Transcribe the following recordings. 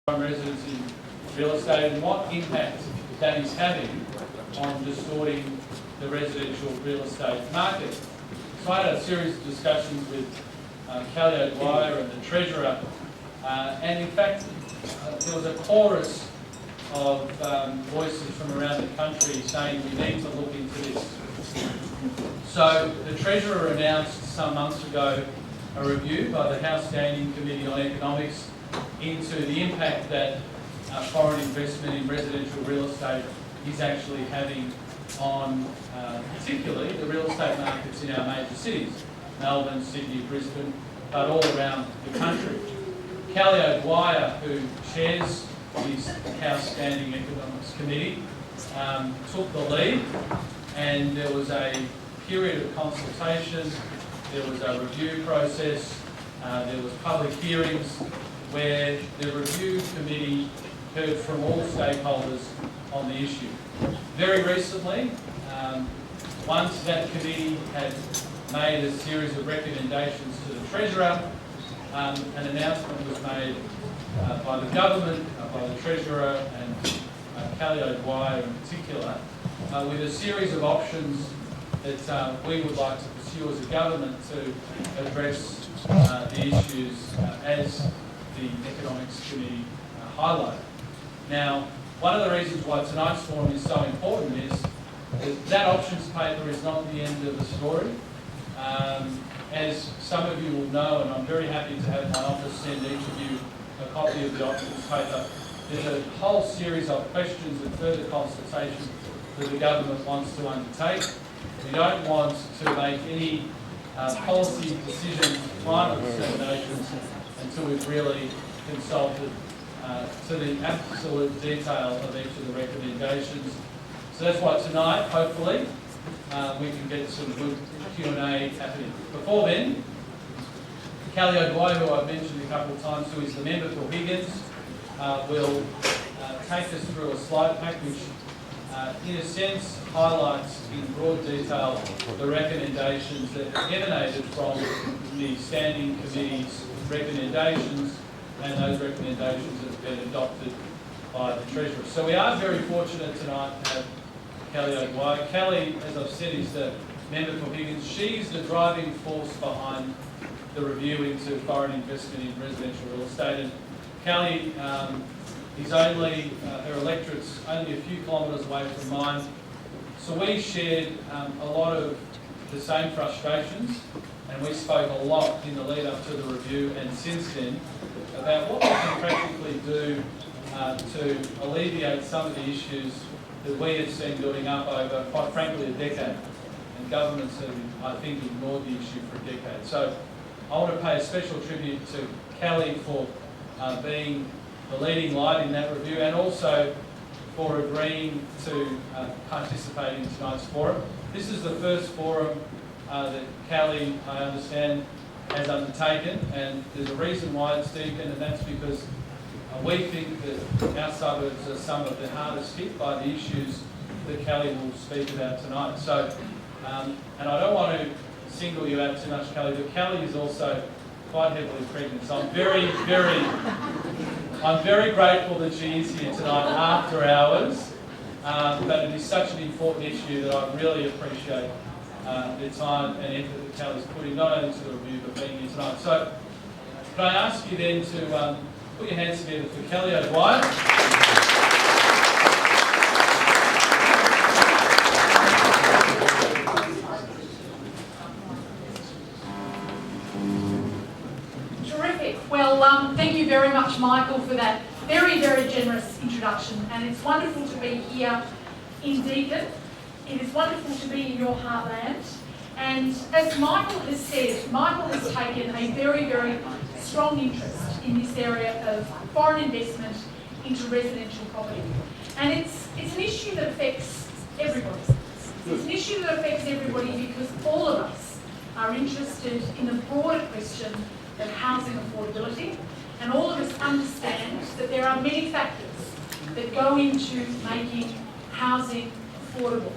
residents in real estate and what impact that is having on distorting the residential real estate market. So I had a series of discussions with Kelly O'Dwyer and the Treasurer, and in fact there was a chorus of voices from around the country saying we need to look into this. So the Treasurer announced some months ago a review by the House Standing Committee on Economics into the impact that foreign investment in residential real estate is actually having on particularly the real estate markets in our major cities, Melbourne, Sydney, Brisbane, but all around the country. Kelly O'Dwyer, who chairs this House Standing Economics Committee, took the lead, and there was a period of consultation, there was a review process, there was public hearings where the review committee heard from all stakeholders on the issue. Very recently, once that committee had made a series of recommendations to the Treasurer, an announcement was made by the government, by the Treasurer and Kelly O'Dwyer in particular, with a series of options that we would like to pursue as a government to address the issues as the Economics Committee highlighted. Now, one of the reasons why tonight's forum is so important is that options paper is not the end of the story. As some of you will know, and I'm very happy to have my office send each of you a copy of the options paper, there's a whole series of questions and further consultation that the government wants to undertake. We don't want to make any policy decisions, final determinations, until we've really consulted to the absolute detail of each of the recommendations. So that's why tonight, hopefully, we can get some good Q&A happening. Before then, Kelly O'Dwyer, who I've mentioned a couple of times, who is the member for Higgins, will take us through a slide pack which, in a sense, highlights in broad detail the recommendations that emanated from the Standing Committee's recommendations, and those recommendations have been adopted by the Treasurer. So we are very fortunate tonight to have Kelly O'Dwyer. Kelly, as I've said, is the member for Higgins. She's the driving force behind the review into foreign investment in residential real estate. And Kelly is only, her electorate's only a few kilometres away from mine. So we shared a lot of the same frustrations, and we spoke a lot in the lead up to the review and since then about what we can practically do to alleviate some of the issues that we have seen building up over, quite frankly, a decade. And governments have, I think, ignored the issue for a decade. So I want to pay a special tribute to Kelly for being the leading light in that review, and also for agreeing to participate in tonight's forum. This is the first forum that Kelly, I understand, has undertaken, and there's a reason why it's taken, and that's because we think that our suburbs are some of the hardest hit by the issues that Kelly will speak about tonight. So, and I don't want to single you out too much, Kelly, but Kelly is also quite heavily pregnant, so I'm very grateful that she is here tonight after hours, but it is such an important issue that I really appreciate the time and effort that Kelly's putting, not only to the review, but being here tonight. So, can I ask you then to put your hands together for Kelly O'Dwyer. Terrific. Well, thank you very much, Michael, for that very, very generous introduction. And it's wonderful to be here in Deakin. It is wonderful to be in your heartland. And as Michael has said, Michael has taken a very, very strong interest in this area of foreign investment into residential property. And it's an issue that affects everybody. It's an issue that affects everybody because all of us are interested in the broader question of housing affordability, and all of us understand that there are many factors that go into making housing affordable.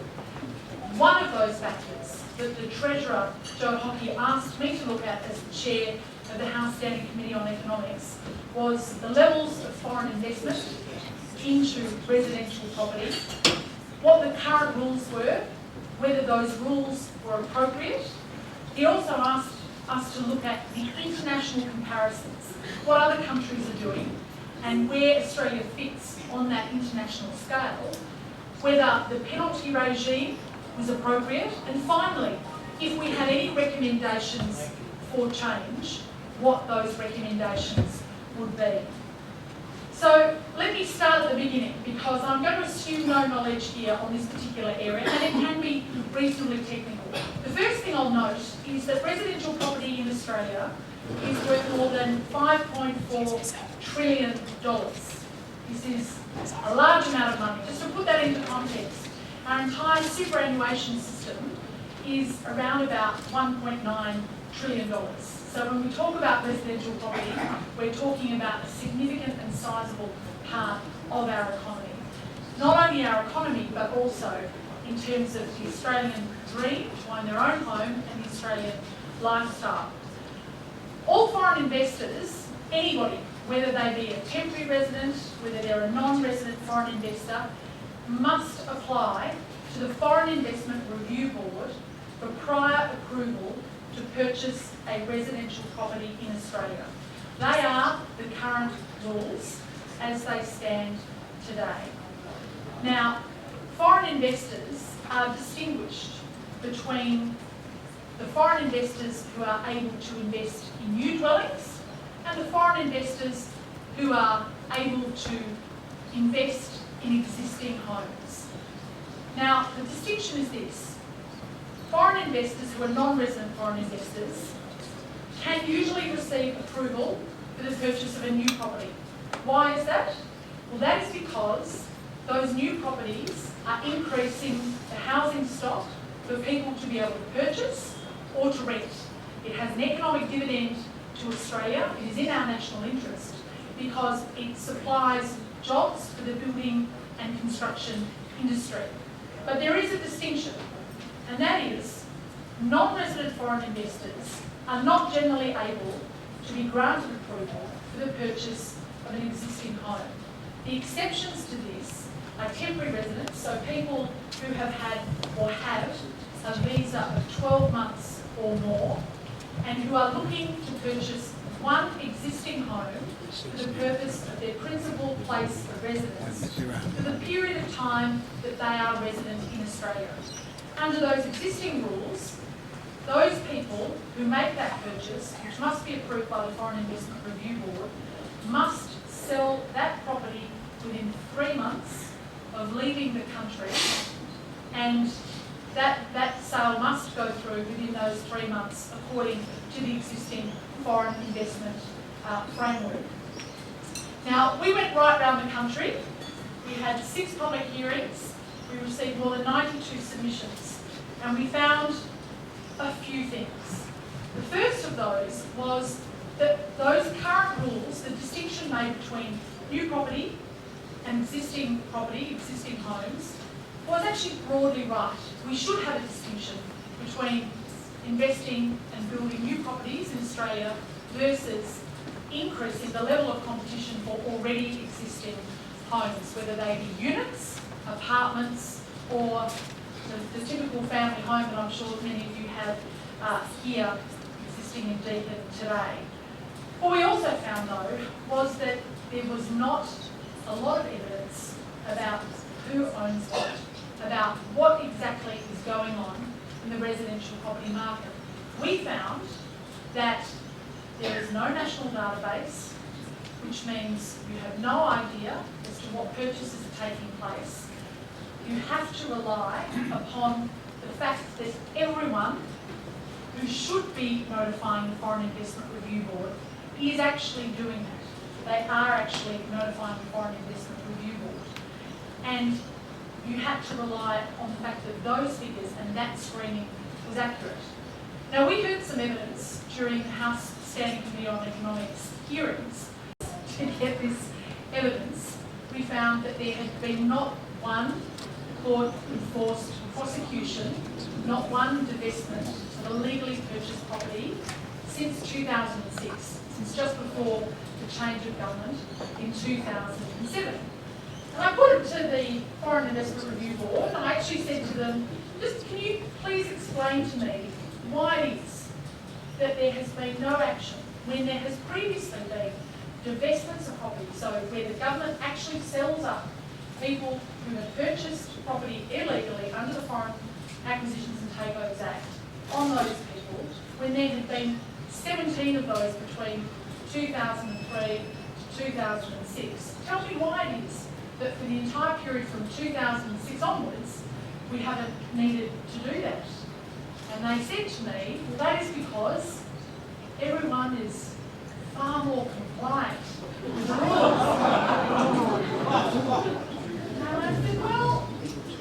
One of those factors that the Treasurer, Joe Hockey, asked me to look at as the Chair of the House Standing Committee on Economics was the levels of foreign investment into residential property, what the current rules were, whether those rules were appropriate. He also asked us to look at the international comparisons, what other countries are doing, and where Australia fits on that international scale, whether the penalty regime was appropriate, and finally, if we had any recommendations for change, what those recommendations would be. So let me start at the beginning, because I'm going to assume no knowledge here on this particular area, and it can be reasonably technical. The first thing I'll note is that residential property in Australia is worth more than $5.4 trillion. This is a large amount of money. Just to put that into context, our entire superannuation system is around about $1.9 trillion. So when we talk about residential property, we're talking about a significant and sizable part of our economy. Not only our economy, but also in terms of the Australian dream to own their own home and the Australian lifestyle. All foreign investors, anybody, whether they be a temporary resident, whether they're a non-resident foreign investor, must apply to the Foreign Investment Review Board for prior approval to purchase a residential property in Australia. They are the current rules as they stand today. Now, foreign investors are distinguished between the foreign investors who are able to invest in new dwellings and the foreign investors who are able to invest in existing homes. Now, the distinction is this. Foreign investors who are non-resident foreign investors can usually receive approval for the purchase of a new property. Why is that? Well, that is because those new properties are increasing the housing stock for people to be able to purchase or to rent. It has an economic dividend to Australia. It is in our national interest because it supplies jobs for the building and construction industry. But there is a distinction, and that is non-resident foreign investors are not generally able to be granted approval for the purchase of an existing home. The exceptions to this are temporary residents, so people who have had or have a visa of 12 months or more, and who are looking to purchase one existing home for the purpose of their principal place of residence for the period of time that they are resident in Australia. Under those existing rules, those people who make that purchase, which must be approved by the Foreign Investment Review Board, must sell that property within 3 months of leaving the country, and that sale must go through within those 3 months according to the existing foreign investment framework. Now, we went right around the country. We had 6 public hearings. We received more than 92 submissions, and we found a few things. The first of those was that those current rules, the distinction made between new property and existing property, existing homes, was actually broadly right. We should have a distinction between investing and building new properties in Australia versus increasing the level of competition for already existing homes, whether they be units, apartments, or the typical family home that I'm sure many of you have here existing in Deakin today. What we also found, though, was that there was not a lot of evidence about who owns what, about what exactly is going on in the residential property market. We found that there is no national database, which means you have no idea as to what purchases are taking place. You have to rely upon the fact that everyone who should be notifying the Foreign Investment Review Board is actually doing that. They are actually notifying the Foreign Investment Review Board. And you had to rely on the fact that those figures and that screening was accurate. Now, we heard some evidence during the House Standing Committee on Economics hearings. To get this evidence, we found that there had been not one court-enforced prosecution, not one divestment of a legally purchased property since 2006, since just before the change of government in 2007. And I put it to the Foreign Investment Review Board, and I actually said to them, just can you please explain to me why it is that there has been no action when there has previously been divestments of property, so where the government actually sells up people who have purchased property illegally under the Foreign Acquisitions and Takeovers Act on those people, when there had been 17 of those between 2003 to 2006. Tell me why it is that for the entire period from 2006 onwards, we haven't needed to do that. And they said to me, well, that is because everyone is far more compliant with the rules. And I said, well,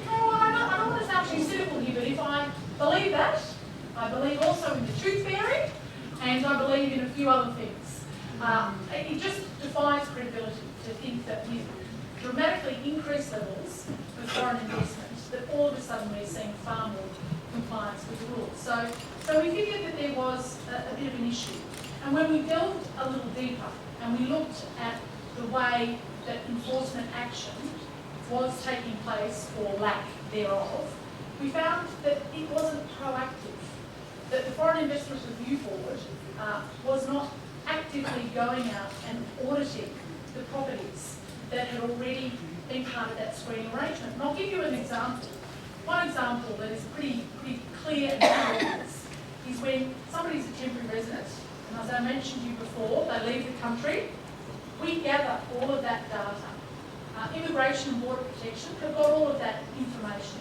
I don't want to sound too cynical here, but if I believe that, I believe also in the tooth fairy, and I believe in a few other things. It just defies credibility to think that with dramatically increased levels of foreign investment, that all of a sudden we're seeing far more compliance with the rules. So we figured that there was a bit of an issue. And when we delved a little deeper and we looked at the way that enforcement action was taking place or lack thereof, we found that it wasn't proactive, that the Foreign Investment Review Board was not actively going out and auditing the properties that had already been part of that screening arrangement. And I'll give you an example. One example that is pretty clear and obvious is when somebody's a temporary resident, and as I mentioned to you before, they leave the country, we gather all of that data. Immigration and Border Protection have got all of that information.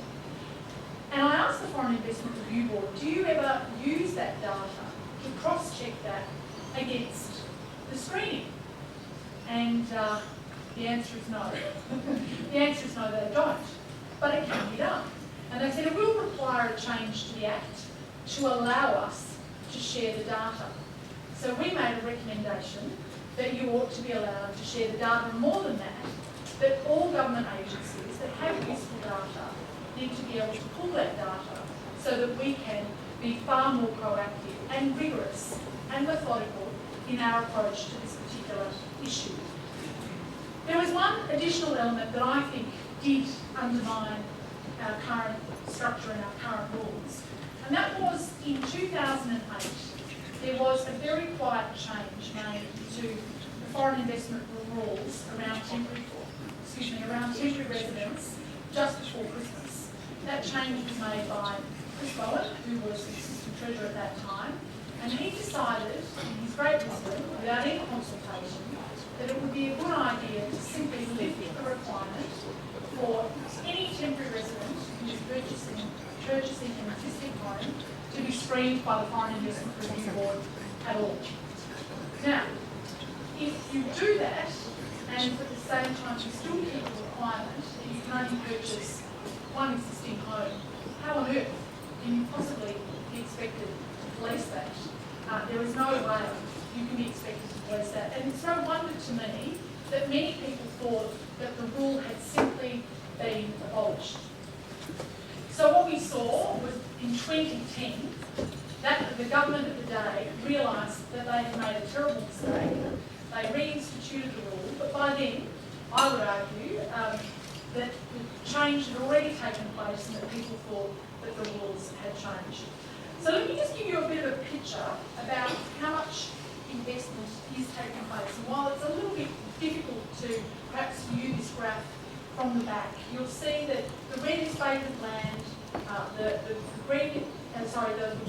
And I asked the Foreign Investment Review Board, do you ever use that data to cross-check that against the screening? And the answer is no. The answer is no, they don't. But it can be done. And they said it will require a change to the Act to allow us to share the data. So we made a recommendation that you ought to be allowed to share the data, and more than that all government agencies that have useful data need to be able to pull that data so that we can be far more proactive and rigorous and methodical in our approach to this particular issue. There was one additional element that I think did undermine our current structure and our current rules, and that was in 2008 there was a very quiet change made to the foreign investment rules around temporary residents just before Christmas. That change was made by Chris Bowen, who was the Assistant Treasurer at that time, and he decided, in his great wisdom, without any consultation, that it would be a good idea to simply lift the requirement for any temporary resident who is purchasing an existing home to be screened by the Foreign Investment Review Board at all. Now, if you do that, and at the same time you still keep the requirement that you can only purchase one existing home, how on earth can you possibly be expected to police that? There is no way you can be expected to police that. And it's no wonder to me that many people thought that the rule had simply been abolished. So what we saw was in 2010, that the government of the day realised that they had made a terrible mistake. They reinstituted the rule, but by then, I would argue that the change had already taken place and that people thought that the rules had changed. So let me just give you a bit of a picture about how much investment is taking place. And while it's a little bit difficult to perhaps view this graph from the back, you'll see that the red is vacant land, the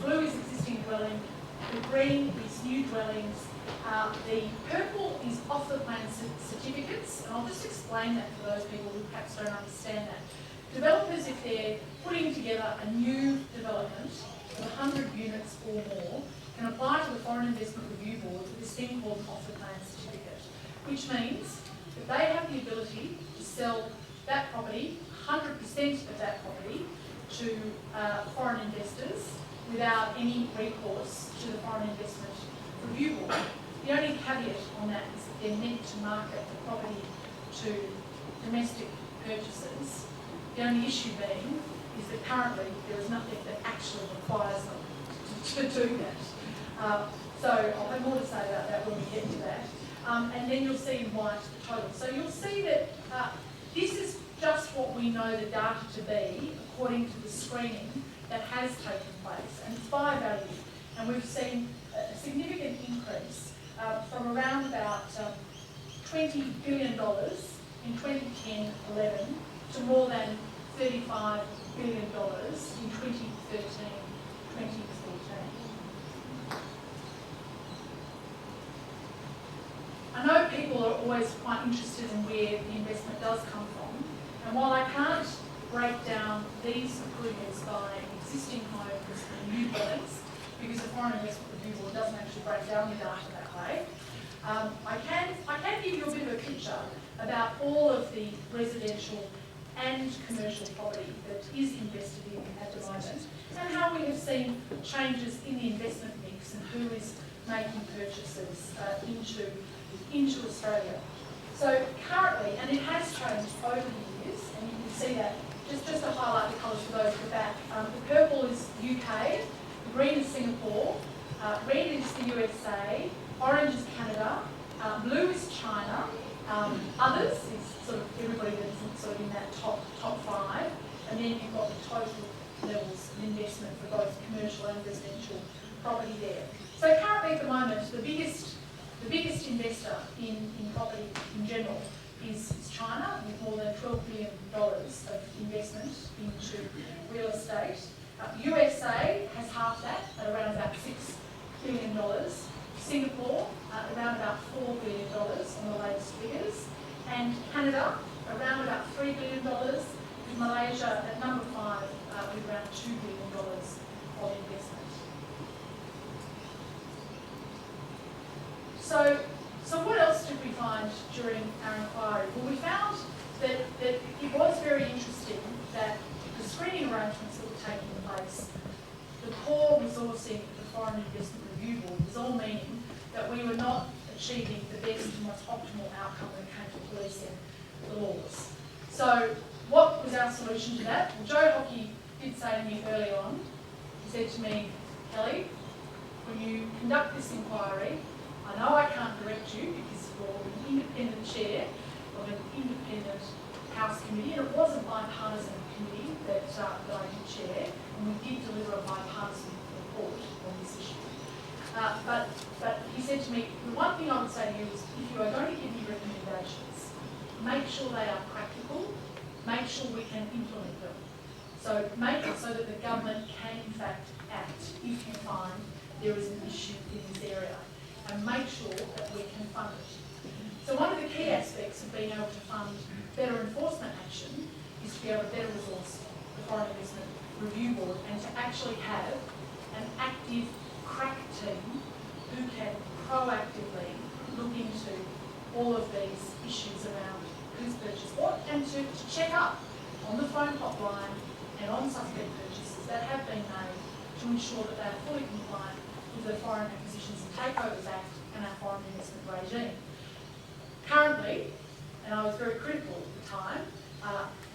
blue is existing dwelling, the green is new dwellings, the purple is off-the-plan certificates, and I'll just explain that for those people who perhaps don't understand that. Developers, if they're putting together a new development of 100 units or more, can apply to the Foreign Investment Review Board for this thing called an off-the-plan certificate, which means that they have the ability to sell that property, 100% of that property, to foreign investors without any recourse to the Foreign Investment Review Board. The only caveat on that is that they're meant to market the property to domestic purchasers. The only issue being is that currently there is nothing that actually requires them to do that. So I'll have more to say about that when we get to that. And then you'll see in white the total. So you'll see that this is just what we know the data to be according to the screening that has taken place, and it's by value. And we've seen a significant increase from around about $20 billion in 2010-11 to more than $35 billion in 2013-2014. I know people are always quite interested in where the investment does come from, and while I can't break down these approvals by existing homes and new builds, because the Foreign Investment Review Board doesn't actually break down the data that way, I can give you a bit of a picture about all of the residential and commercial property that is invested in at the moment, and how we have seen changes in the investment mix and who is making purchases into Australia. So currently, and it has changed over the years, and you can see that, just to highlight the colours for those at the back, the purple is UK, the green is Singapore, red is the USA, orange is Canada, blue is China, others is sort of everybody that's sort of in that top five, and then you've got the total levels of investment for both commercial and residential property there. So currently at the moment, the biggest investor in property in general is China, with more than $12 billion of investment into real estate. USA has half that, at around about $6 billion. Singapore, around about $4 billion on the latest figures. And Canada, around about $3 billion, with Malaysia at number 5 with around $2 billion of investment. So what else did we find during our inquiry? Well, we found that it was very interesting that the screening arrangements that were taking place, the poor resourcing of the Foreign Investment Review Board, was all meaning that we were not achieving the best and most optimal outcome when it came to policing the laws. So what was our solution to that? Well, Joe Hockey did say to me early on, he said to me, Kelly, when you conduct this inquiry, I know I can't direct you because you're an independent chair of an independent House committee, and it was a bipartisan committee that I did chair, and we did deliver a bipartisan report on this issue. But he said to me, the one thing I would say to you is, if you are going to give me recommendations, make sure they are practical, make sure we can implement them. So make it so that the government can in fact act if you find there is an issue in this area, and make sure that we can fund it. So one of the key aspects of being able to fund better enforcement action is to be able to better resource the Foreign Investment Review Board and to actually have an active crack team who can proactively look into all of these issues around who's purchased what, and to check up on the phone hotline and on suspect purchases that have been made to ensure that they are fully compliant with the Foreign Acquisitions and Takeovers Act and our foreign investment regime. Currently, and I was very critical at the time,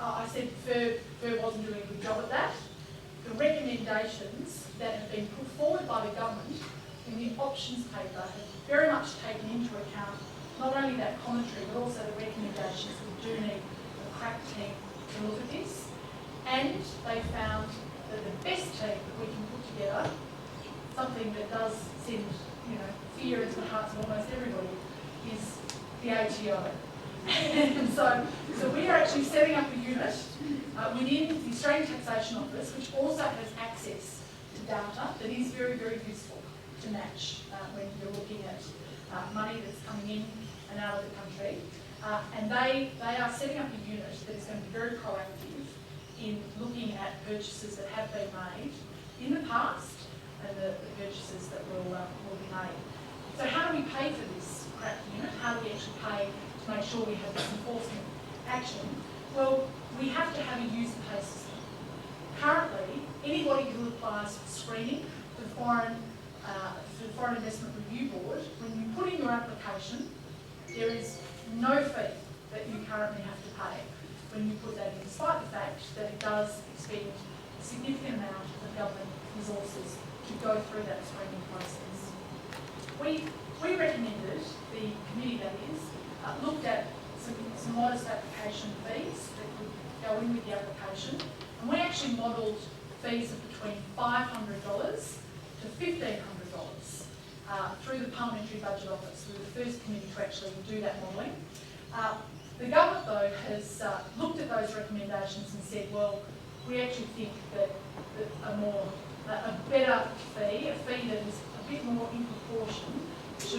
I said FIRB wasn't doing a good job at that. The recommendations that have been put forward by the government in the options paper have very much taken into account not only that commentary but also the recommendations. We do need a crack team to look at this, and they found that the best team that we can put together, something that does send fear into the hearts of almost everybody, is the ATO. And so we are actually setting up a unit within the Australian Taxation Office, which also has access to data that is very, very useful to match when you're looking at money that's coming in and out of the country. And they are setting up a unit that is going to be very proactive in looking at purchases that have been made in the past and the purchases that will be made. So how do we pay for this crack unit? How do we actually pay to make sure we have this enforcement action? Well, we have to have a user pay system. Currently, anybody who applies for screening for the Foreign Investment Review Board, when you put in your application, there is no fee that you currently have to pay when you put that in, despite the fact that it does expend a significant amount of government resources to go through that screening process. we recommended, the committee that is, looked at some modest application fees that could go in with the application, and we actually modelled fees of between $500 to $1,500 through the Parliamentary Budget Office. We were the first committee to actually do that modelling. The government, though, has looked at those recommendations and said, well, we actually think that a better fee, a fee that is a bit more in proportion to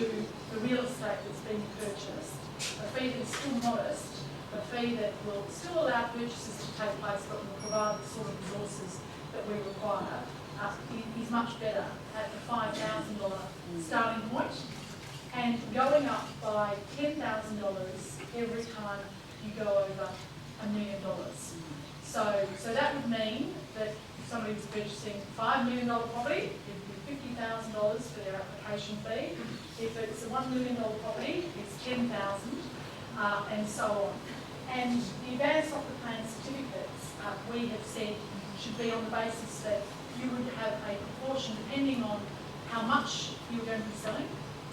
the real estate that's being purchased, a fee that is still modest, a fee that will still allow purchases to take place but will provide the sort of resources that we require, is much better at the $5,000 starting point and going up by $10,000 every time you go over $1 million. So that would mean that if somebody was purchasing a $5 million property, it would be $50,000 for their application fee. If it's a $1 million property, it's $10,000, and so on. And the advance of the plan certificates, we have said, should be on the basis that you would have a proportion, depending on how much you're going to be selling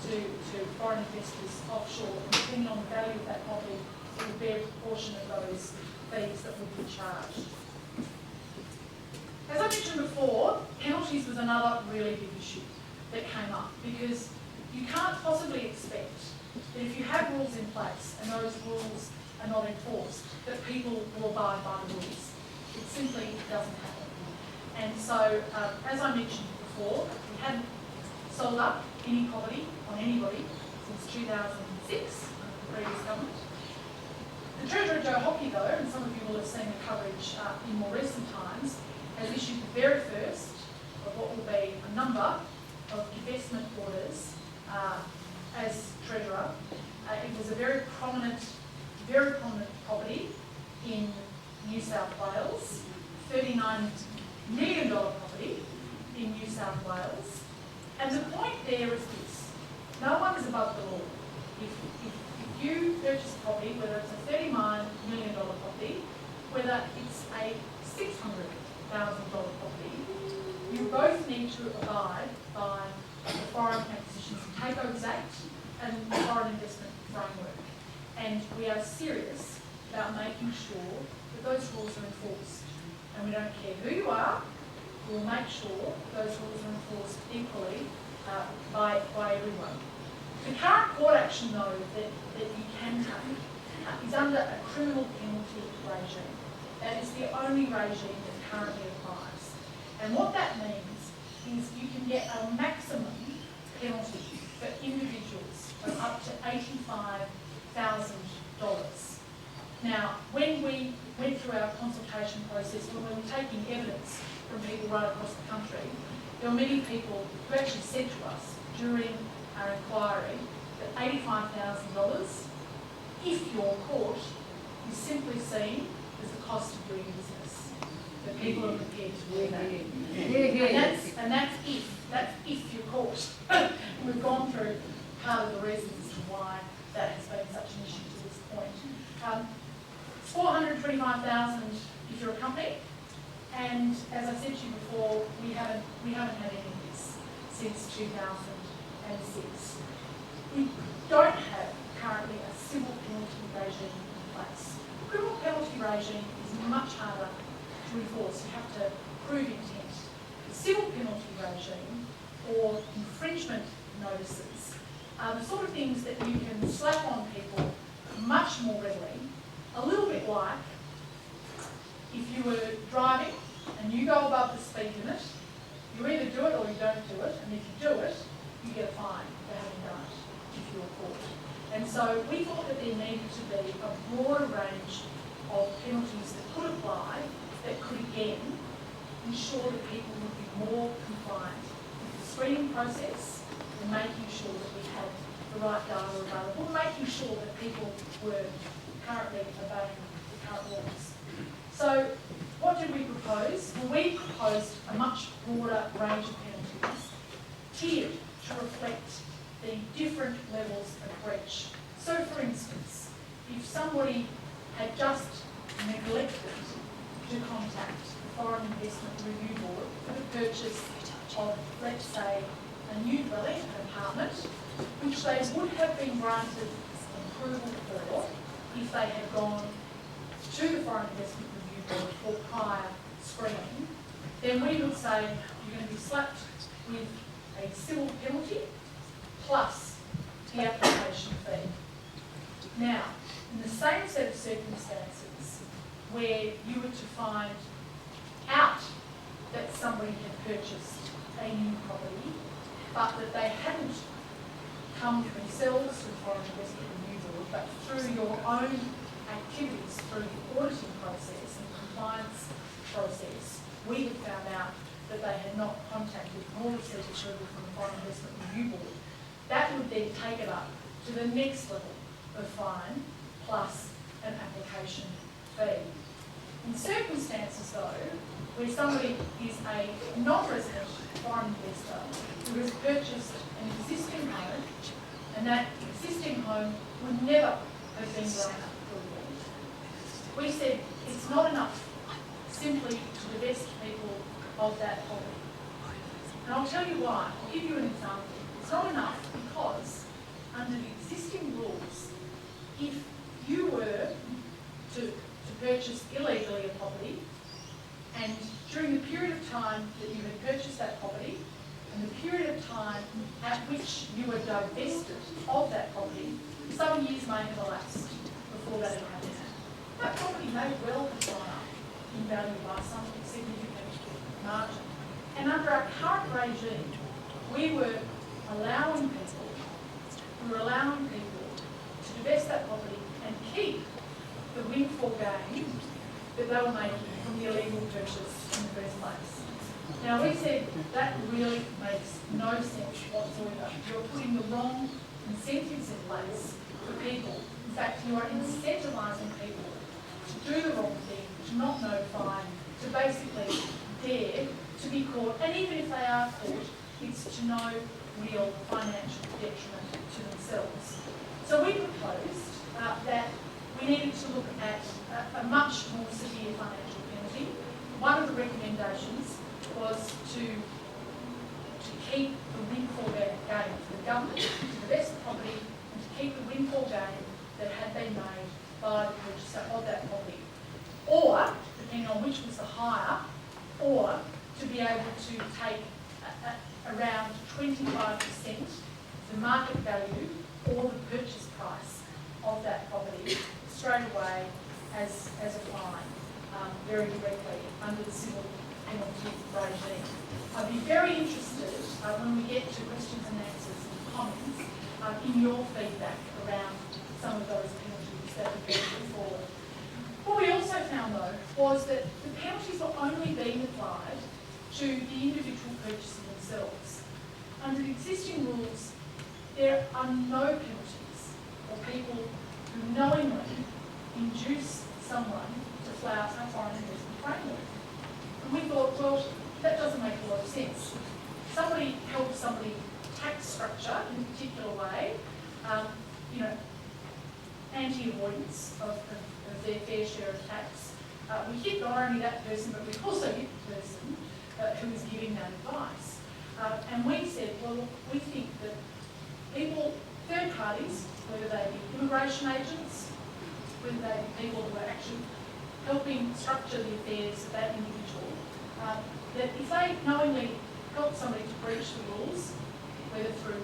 to foreign investors offshore, and depending on the value of that property, it would bear a proportion of those fees that would be charged. As I mentioned before, penalties was another really big issue that came up, because you can't possibly expect that if you have rules in place and those rules are not enforced, that people will abide by the rules. It simply doesn't happen. And so, as I mentioned before, we hadn't sold up any property on anybody since 2006, under the previous government. The Treasurer, Joe Hockey, though, and some of you will have seen the coverage in more recent times, has issued the very first of what will be a number of divestment orders as Treasurer. It was a very prominent property in New South Wales, $39 million property in New South Wales. And the point there is this: no one is above the law. If you purchase a property, whether it's a $39 million property, whether it's a $600,000 property, you both need to abide by the Foreign Acquisitions and Takeovers Act and the Foreign Investment Framework. And we are serious about making sure that those rules are enforced. And we don't care who you are, we'll make sure those rules are enforced equally by everyone. The current court action, though, that you can take is under a criminal penalty regime. That is the only regime that currently applies. And what that means is you can get a maximum penalty for individuals of up to $85,000. Now, when we went through our consultation process, when we were taking evidence from people right across the country, there were many people who actually said to us during our inquiry that $85,000, if you're caught, is simply seen as the cost of doing business. That people are prepared to do that. And that's if you're caught. We've gone through part of the reasons as to why that has been such an issue to this point. It's $425,000 if you're a company, and as I said to you before, we haven't had any of this since 2006. We don't have currently a civil penalty regime in place. The criminal penalty regime is much harder to enforce. You have to prove intent. The civil penalty regime, or infringement notices, are the sort of things that you can slap on people much more readily, a little bit like if you were driving and you go above the speed limit, you either do it or you don't do it, and if you do it, you get a fine for having done it if you're caught. And so we thought that there needed to be a broader range of penalties that could apply that could again ensure that people would be more compliant with the screening process and making sure that we had the right data available, making sure that people were currently obeying the current laws. So what did we propose? Well, we proposed a much broader range of penalties, tiered to reflect the different levels of breach. So for instance, if somebody had just neglected to contact the Foreign Investment Review Board for the purchase of, let's say, a new dwelling, an apartment, which they would have been granted approval for if they had gone to the Foreign Investment Review Board for prior screening, then we would say you're going to be slapped with a civil penalty plus the application fee. Now, in the same set of circumstances where you were to find out that somebody had purchased a new property, but that they hadn't come themselves to the Foreign Investment Review Board, but through your own activities, through the auditing process and compliance process, we had found out that they had not contacted nor received approval from the Foreign Investment Review Board. That would then take it up to the next level of fine plus an application fee. In circumstances though, where somebody is a non-resident foreign investor who has purchased an existing home and that existing home would never have been granted approval, we said it's not enough simply to divest people of that property. And I'll tell you why. I'll give you an example. It's not enough because under the existing rules, if you were to purchase illegally a property, and during the period of time that you had purchased that property, and the period of time at which you were divested of that property, some years may have elapsed before that had happened. That property may well have gone up in value by some significant margin. And under our current regime, we were allowing people to divest that property and keep the windfall gain that they were making from the illegal purchase in the first place. Now we said that really makes no sense whatsoever. You're putting the wrong incentives in place for people. In fact, you are incentivising people to do the wrong thing, to not notify, to basically dare to be caught, and even if they are caught, it's to no real financial detriment to themselves. So we proposed that we needed to look at a much more severe financial penalty. One of the recommendations was to keep the windfall gain for the government, to divest the property, and to keep the windfall gain that had been made by the purchaser of that property. Or, depending on which was the higher, or to be able to take around 25% the market value or the purchase price of that property straight away as a fine, very directly under the civil penalty regime. I'd be very interested when we get to questions and answers and comments in your feedback around some of those penalties that have been put forward. What we also found though was that the penalties were only being applied to the individual purchaser themselves. Under the existing rules, there are no penalties for people who knowingly induce someone to flout a foreign investment framework. And we thought, well, that doesn't make a lot of sense. Somebody helps somebody tax structure in a particular way, anti-avoidance of their fair share of tax. We hit not only that person, but we also hit the person who was giving that advice. And we said, well, look, we think that people, third parties, whether they be immigration agents, whether they be people who are actually helping structure the affairs of that individual, that if they knowingly help somebody to breach the rules, whether through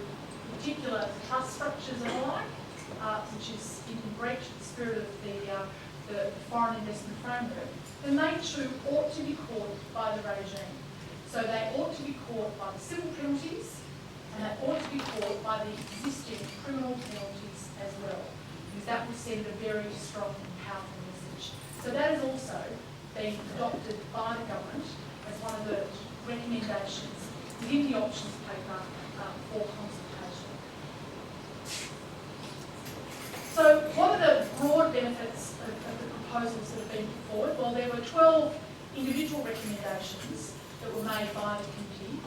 particular trust structures and the like, which is in breach of the spirit of the foreign investment framework, then they too ought to be caught by the regime. So they ought to be caught by the civil penalties, and they ought to be caught by the existing criminal penalties as well, because that will send a very strong and powerful message. So that has also been adopted by the government as one of the recommendations within the options paper for consultation. So what are the broad benefits of the proposals that have been put forward? Well, there were 12 individual recommendations that were made by the committee,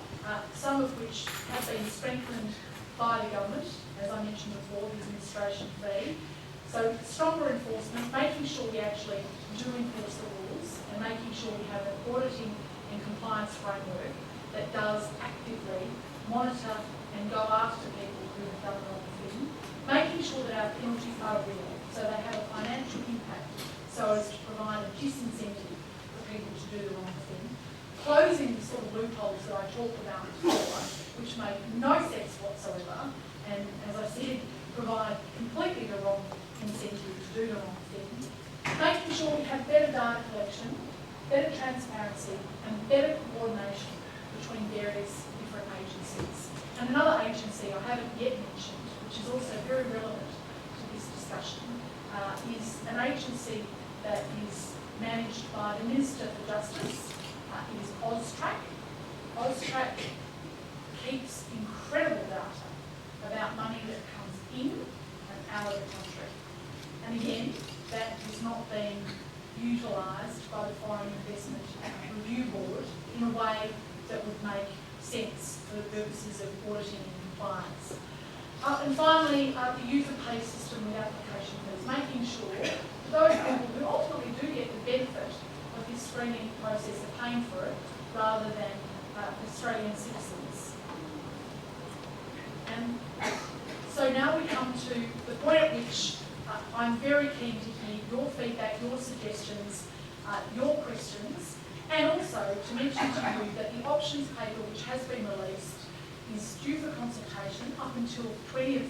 some of which have been strengthened by the government, as I mentioned before, the administration fee. So stronger enforcement, making sure we actually do enforce the rules, and making sure we have an auditing and compliance framework that does actively monitor and go after people who have done the wrong thing, making sure that our penalties are real, so they have a financial impact, so as to provide a disincentive for people to do the wrong thing, closing the sort of loopholes that I talked about before, which make no sense whatsoever, and as I said, provide completely the wrong incentive to do the wrong thing, making sure we have better data collection, better transparency, and better coordination between various different agencies. And another agency I haven't yet mentioned, which is also very relevant to this discussion, is an agency that is managed by the Minister for Justice. It is AUSTRAC. AUSTRAC keeps incredible data about money that comes in and out of the country. And again, that is not being utilised by the Foreign Investment Review Board in a way that would make sense for the purposes of auditing and compliance. And finally, the user pay system with application fees, making sure that those people who ultimately do get the benefit of this screening process are paying for it rather than Australian citizens. And so now we come to the point at which I'm very keen to hear your feedback, your suggestions, your questions, and also to mention to you that the options paper which has been released is due for consultation up until 20th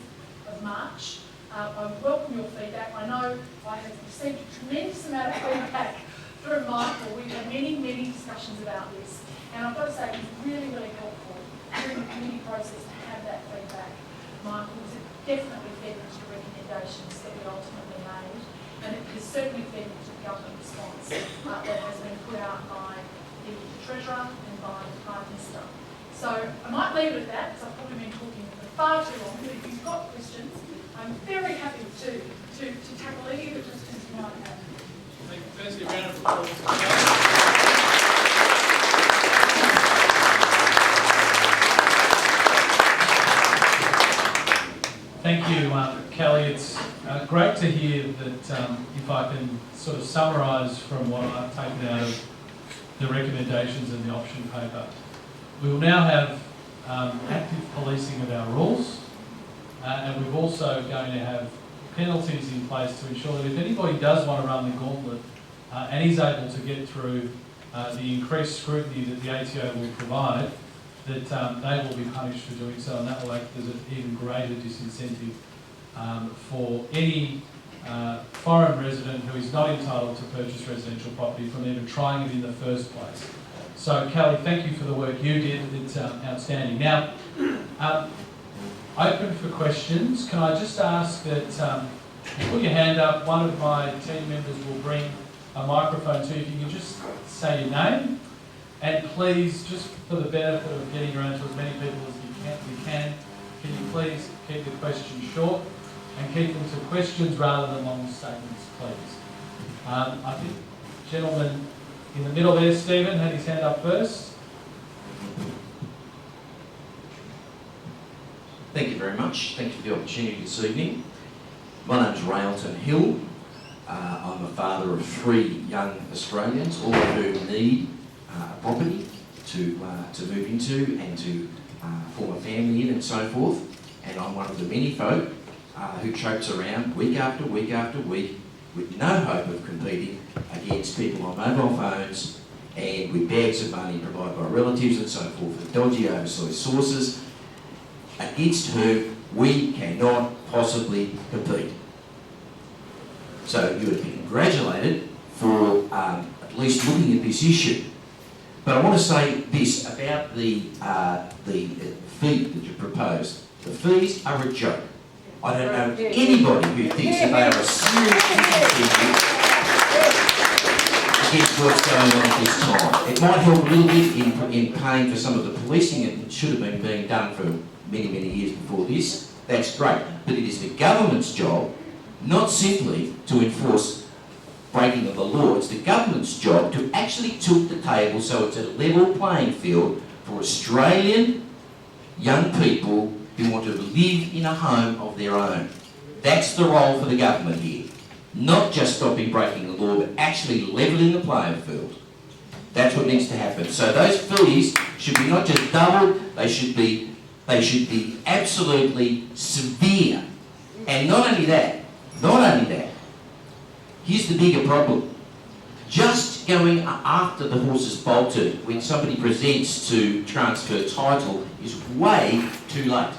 of March. I welcome your feedback. I know I have received a tremendous amount of feedback through Michael. We've had many discussions about this, and I've got to say it was really helpful during the committee process to have that feedback. Michael has definitely fed into the recommendations that we ultimately made, and it has certainly fed into the government response that has been put out by the Treasurer and by the Prime Minister. So I might leave it at that, because I've probably been talking for far too long, but if you've got questions, I'm very happy to tackle any of the questions you might have. Firstly, a round of applause. Thank you, Kelly. It's great to hear that, if I can sort of summarise from what I've taken out of the recommendations in the option paper, we will now have active policing of our rules, and we're also going to have penalties in place to ensure that if anybody does want to run the gauntlet and is able to get through the increased scrutiny that the ATO will provide, that they will be punished for doing so, and that will act as an even greater disincentive for any foreign resident who is not entitled to purchase residential property from even trying it in the first place. So, Kelly, thank you for the work you did. It's outstanding. Now, open for questions. Can I just ask that you put your hand up, one of my team members will bring a microphone to you. If you can just say your name, and please, just for the benefit of getting around to as many people as you can you please keep the questions short and keep them to questions rather than long statements, please. I think gentleman in the middle there, Stephen, had his hand up first. Thank you very much. Thank you for the opportunity this evening. My name's Railton Hill. I'm a father of 3 young Australians, all of whom need a property to move into and to form a family in and so forth. And I'm one of the many folk who chokes around week after week after week with no hope of competing against people on mobile phones and with bags of money provided by relatives and so forth with dodgy overseas sources, against whom we cannot possibly compete. So you would be congratulated for at least looking at this issue. But I want to say this about the fee that you proposed. The fees are a joke. I don't know anybody who thinks that they are a serious disincentive against what's going on at this time. It might help a little bit in paying for some of the policing. It should have been being done for many years before this. That's great. But it is the government's job not simply to enforce breaking of the law. It's the government's job to actually tilt the table so it's a level playing field for Australian young people who want to live in a home of their own. That's the role for the government here. Not just stopping breaking the law, but actually levelling the playing field. That's what needs to happen. So those fees should be not just doubled, they should be They should be absolutely severe. And not only that, here's the bigger problem. Just going after the horse is bolted when somebody presents to transfer title is way too late.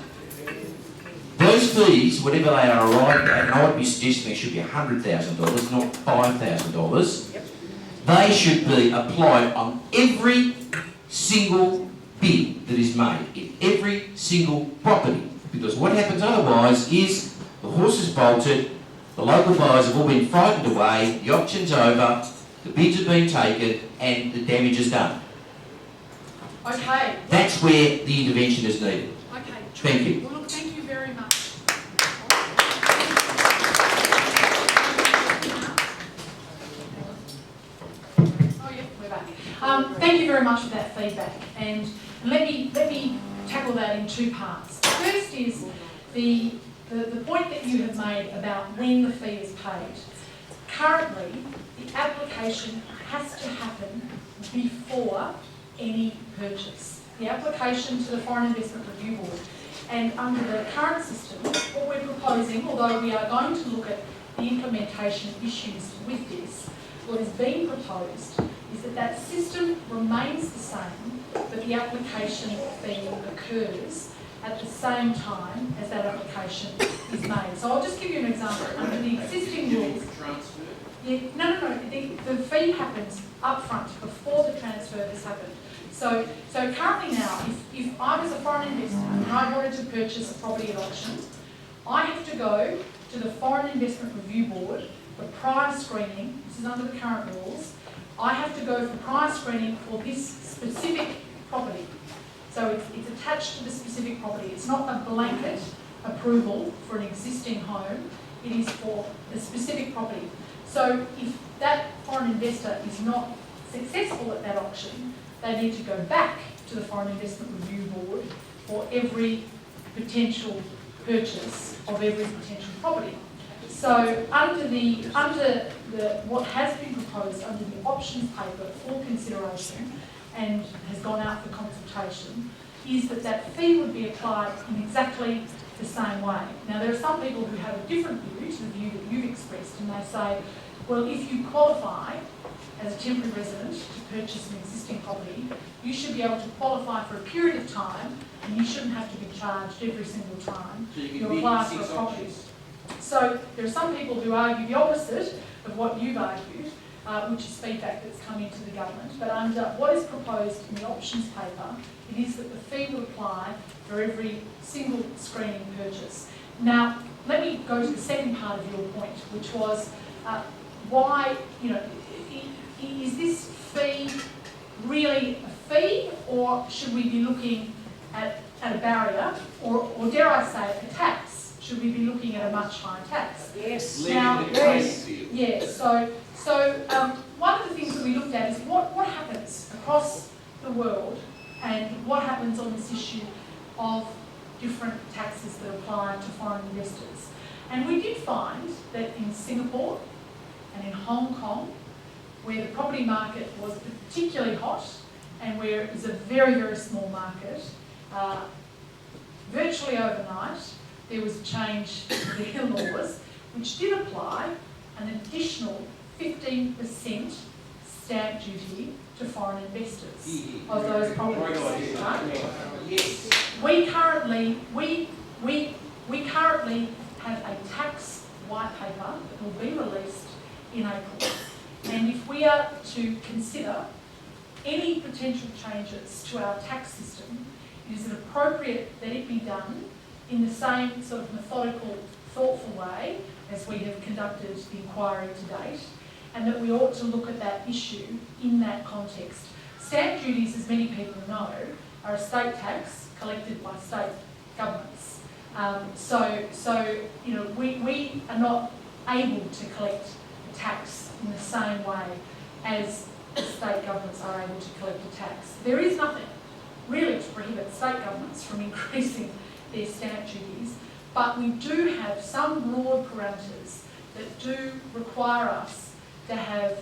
Those fees, whatever they are arrived at, and I would be suggesting they should be $100,000, not $5,000, they should be applied on every single bid that is made, in every single property. Because what happens otherwise is the horse is bolted, the local buyers have all been frightened away, the auction's over, the bids have been taken, and the damage is done. Okay. That's where the intervention is needed. Okay. Thank you. Well, look, thank you very much. Oh, yeah, we're back. Thank you very much for that feedback, and let me tackle that in two parts. The first is the point that you have made about when the fee is paid. Currently, the application has to happen before any purchase. The application to the Foreign Investment Review Board. And under the current system, what we're proposing, although we are going to look at the implementation issues with this, what is being proposed is that that system remains the same, but the application fee occurs at the same time as that application is made. So I'll just give you an example. Under the existing rules, the fee happens upfront before the transfer has happened. So currently now, if I was a foreign investor and I wanted to purchase a property at auction, I have to go to the Foreign Investment Review Board for prior screening. This is under the current rules. I have to go for prior screening for this specific property. So it's attached to the specific property. It's not a blanket approval for an existing home. It is for the specific property. So if that foreign investor is not successful at that auction, they need to go back to the Foreign Investment Review Board for every potential purchase of every potential property. So under what has been proposed under the options paper for consideration and has gone out for consultation, is that fee would be applied in exactly the same way. Now there are some people who have a different view to the view that you've expressed, and they say, well, if you qualify as a temporary resident to purchase an existing property, you should be able to qualify for a period of time and you shouldn't have to be charged every single time you apply for a property. So there are some people who argue the opposite of what you've argued, which is feedback that's come into the government. But under what is proposed in the options paper, it is that the fee will apply for every single screening purchase. Now, let me go to the second part of your point, which was why, is this fee really a fee, or should we be looking at a barrier, or dare I say, a tax? Should we be looking at a much higher tax? Yes. Now, yeah. So one of the things that we looked at is what happens across the world, and what happens on this issue of different taxes that apply to foreign investors. And we did find that in Singapore and in Hong Kong, where the property market was particularly hot and where it was a very, very small market, virtually overnight, there was a change to their laws, which did apply an additional 15% stamp duty to foreign investors of those properties. Yes. We currently have a tax white paper that will be released in April. And if we are to consider any potential changes to our tax system, it is appropriate that it be done in the same sort of methodical, thoughtful way as we have conducted the inquiry to date, and that we ought to look at that issue in that context. Stamp duties, as many people know, are a state tax collected by state governments. We are not able to collect a tax in the same way as the state governments are able to collect a tax. There is nothing really to prohibit state governments from increasing their stamp duties, but we do have some broad parameters that do require us to have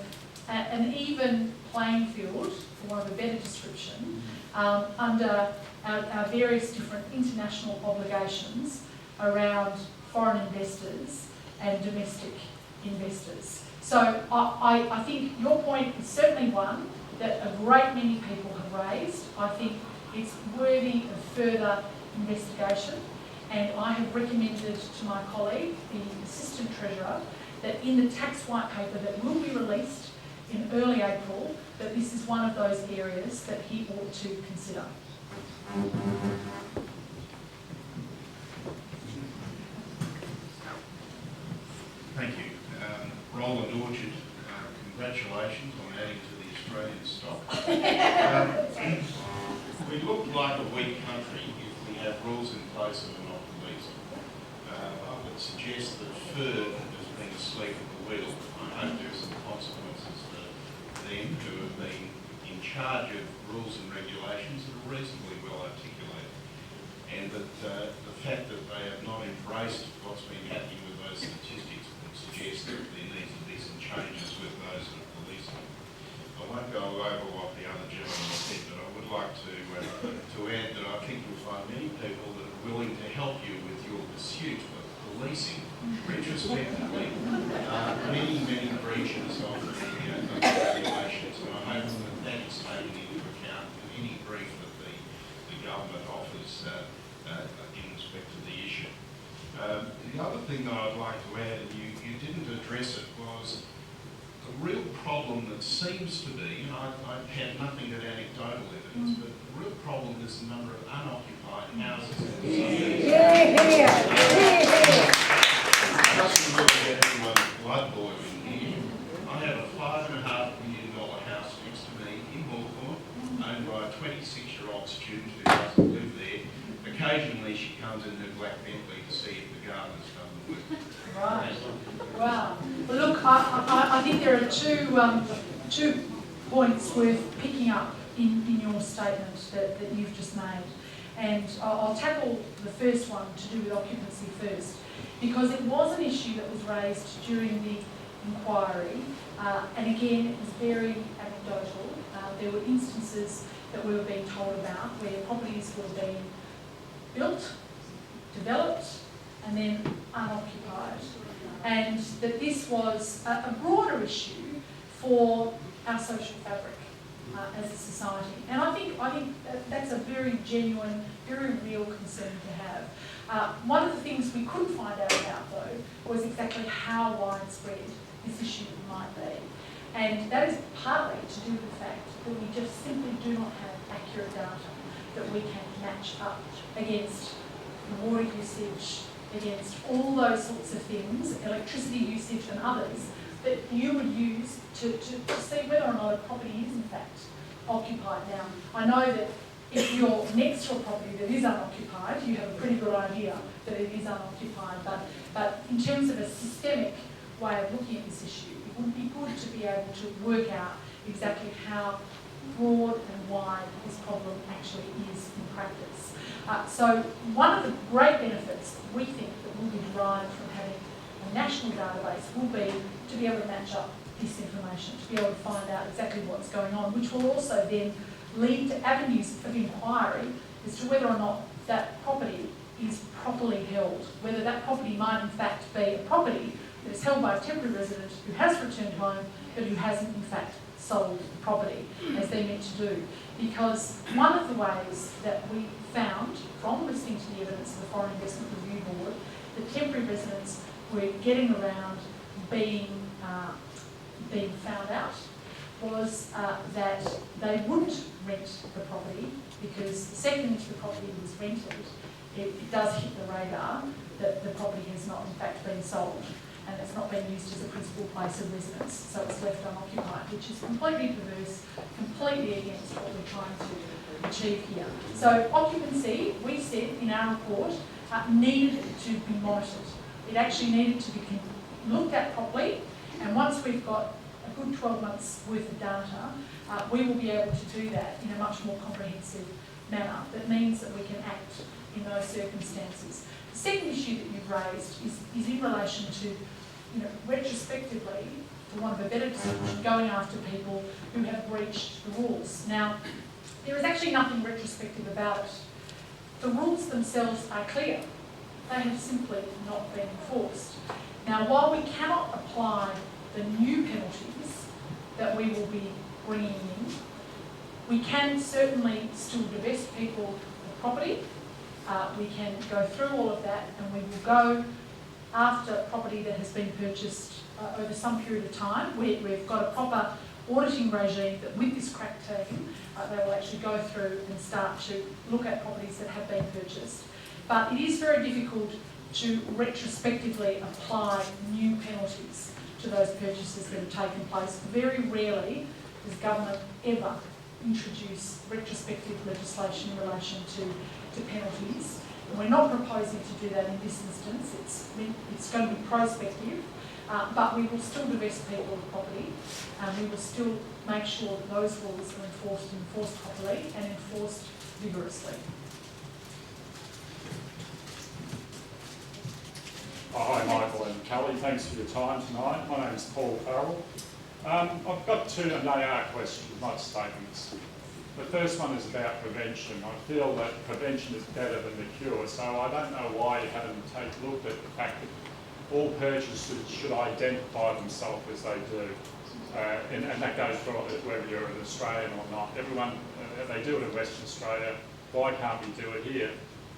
an even playing field for want of a better description, under our various different international obligations around foreign investors and domestic investors. So I think your point is certainly one that a great many people have raised. I think it's worthy of further investigation, and I have recommended to my colleague, the Assistant Treasurer, that in the tax white paper that will be released in early April, that this is one of those areas that he ought to consider. Thank you. Roland Orchard, congratulations on adding to the Australian stock. We look like a weak country if we have rules in place that are not policed. I would suggest that FIRB has been asleep at the wheel. I hope there are some consequences for them who have been in charge of rules and regulations that are reasonably well articulated. And that the fact that they have not embraced what's been happening with those statistics would suggest that there needs to be some changes with those that are policing. I won't go over what the other gentleman said, but I would like to add that I think you'll find many people that are willing to help you with your pursuit of policing retrospectively many breaches of the regulations, and I hope that that is taken into account in any brief that the government offers in respect to the issue. The other thing that I'd like to add, and you didn't address it, was the real problem that seems to be, and I have nothing but anecdotal evidence, but the real problem is the number of unoccupied houses in the city. It doesn't really get anyone's blood boiling here. I have a $5.5 million house next to me in Hawthorne, owned by a 26-year-old student who doesn't live there. Occasionally she comes in her black Bentley to see if the gardener's done the work. Right. Wow. Well, look, I think there are two points worth picking up in your statement that you've just made. And I'll tackle the first one to do with occupancy first, because it was an issue that was raised during the inquiry, and again, it was very anecdotal. There were instances that we were being told about where properties were being built, developed, and then unoccupied. And that this was a broader issue for our social fabric as a society. And I think that's a very genuine, very real concern to have. One of the things we couldn't find out about, though, was exactly how widespread this issue might be. And that is partly to do with the fact that we just simply do not have accurate data that we can match up against water usage, against all those sorts of things, electricity usage and others, that you would use to see whether or not a property is in fact occupied. Now, I know that if you're next to a property that is unoccupied, you have a pretty good idea that it is unoccupied, but in terms of a systemic way of looking at this issue, it would be good to be able to work out exactly how broad and wide this problem actually is in practice. So one of the great benefits that we think that will be derived from having a national database will be to be able to match up this information, to be able to find out exactly what's going on, which will also then lead to avenues of inquiry as to whether or not that property is properly held, whether that property might in fact be a property that is held by a temporary resident who has returned home but who hasn't in fact sold the property as they're meant to do. Because one of the ways that we found from listening to the evidence of the Foreign Investment Review Board that temporary residents were getting around being found out was that they wouldn't rent the property, because the second the property was rented, it does hit the radar that the property has not in fact been sold and it's not been used as a principal place of residence, so it's left unoccupied, which is completely perverse, completely against what we're trying to achieve here. So occupancy, we said in our report, needed to be monitored. It actually needed to be looked at properly, and once we've got a good 12 months worth of data, we will be able to do that in a much more comprehensive manner. That means that we can act in those circumstances. The second issue that you've raised is in relation to retrospectively, for want of a better description, going after people who have breached the rules. Now, there is actually nothing retrospective about it. The rules themselves are clear. They have simply not been enforced. Now, while we cannot apply the new penalties that we will be bringing in, we can certainly still divest people of property. We can go through all of that, and we will go after property that has been purchased over some period of time. We've got a proper auditing regime that with this crack team, they will actually go through and start to look at properties that have been purchased. But it is very difficult to retrospectively apply new penalties to those purchases that have taken place. Very rarely does government ever introduce retrospective legislation in relation to penalties. And we're not proposing to do that in this instance. It's going to be prospective, but we will still divest people of property. We will still make sure that those rules are enforced properly and enforced vigorously. Hi, Michael and Kelly. Thanks for your time tonight. My name is Paul Farrell. I've got two, and they are questions, not statements. The first one is about prevention. I feel that prevention is better than the cure, so I don't know why you haven't looked at the fact that all purchasers should identify themselves as they do. And that goes for whether you're an Australian or not. Everyone, they do it in Western Australia. Why can't we do it here?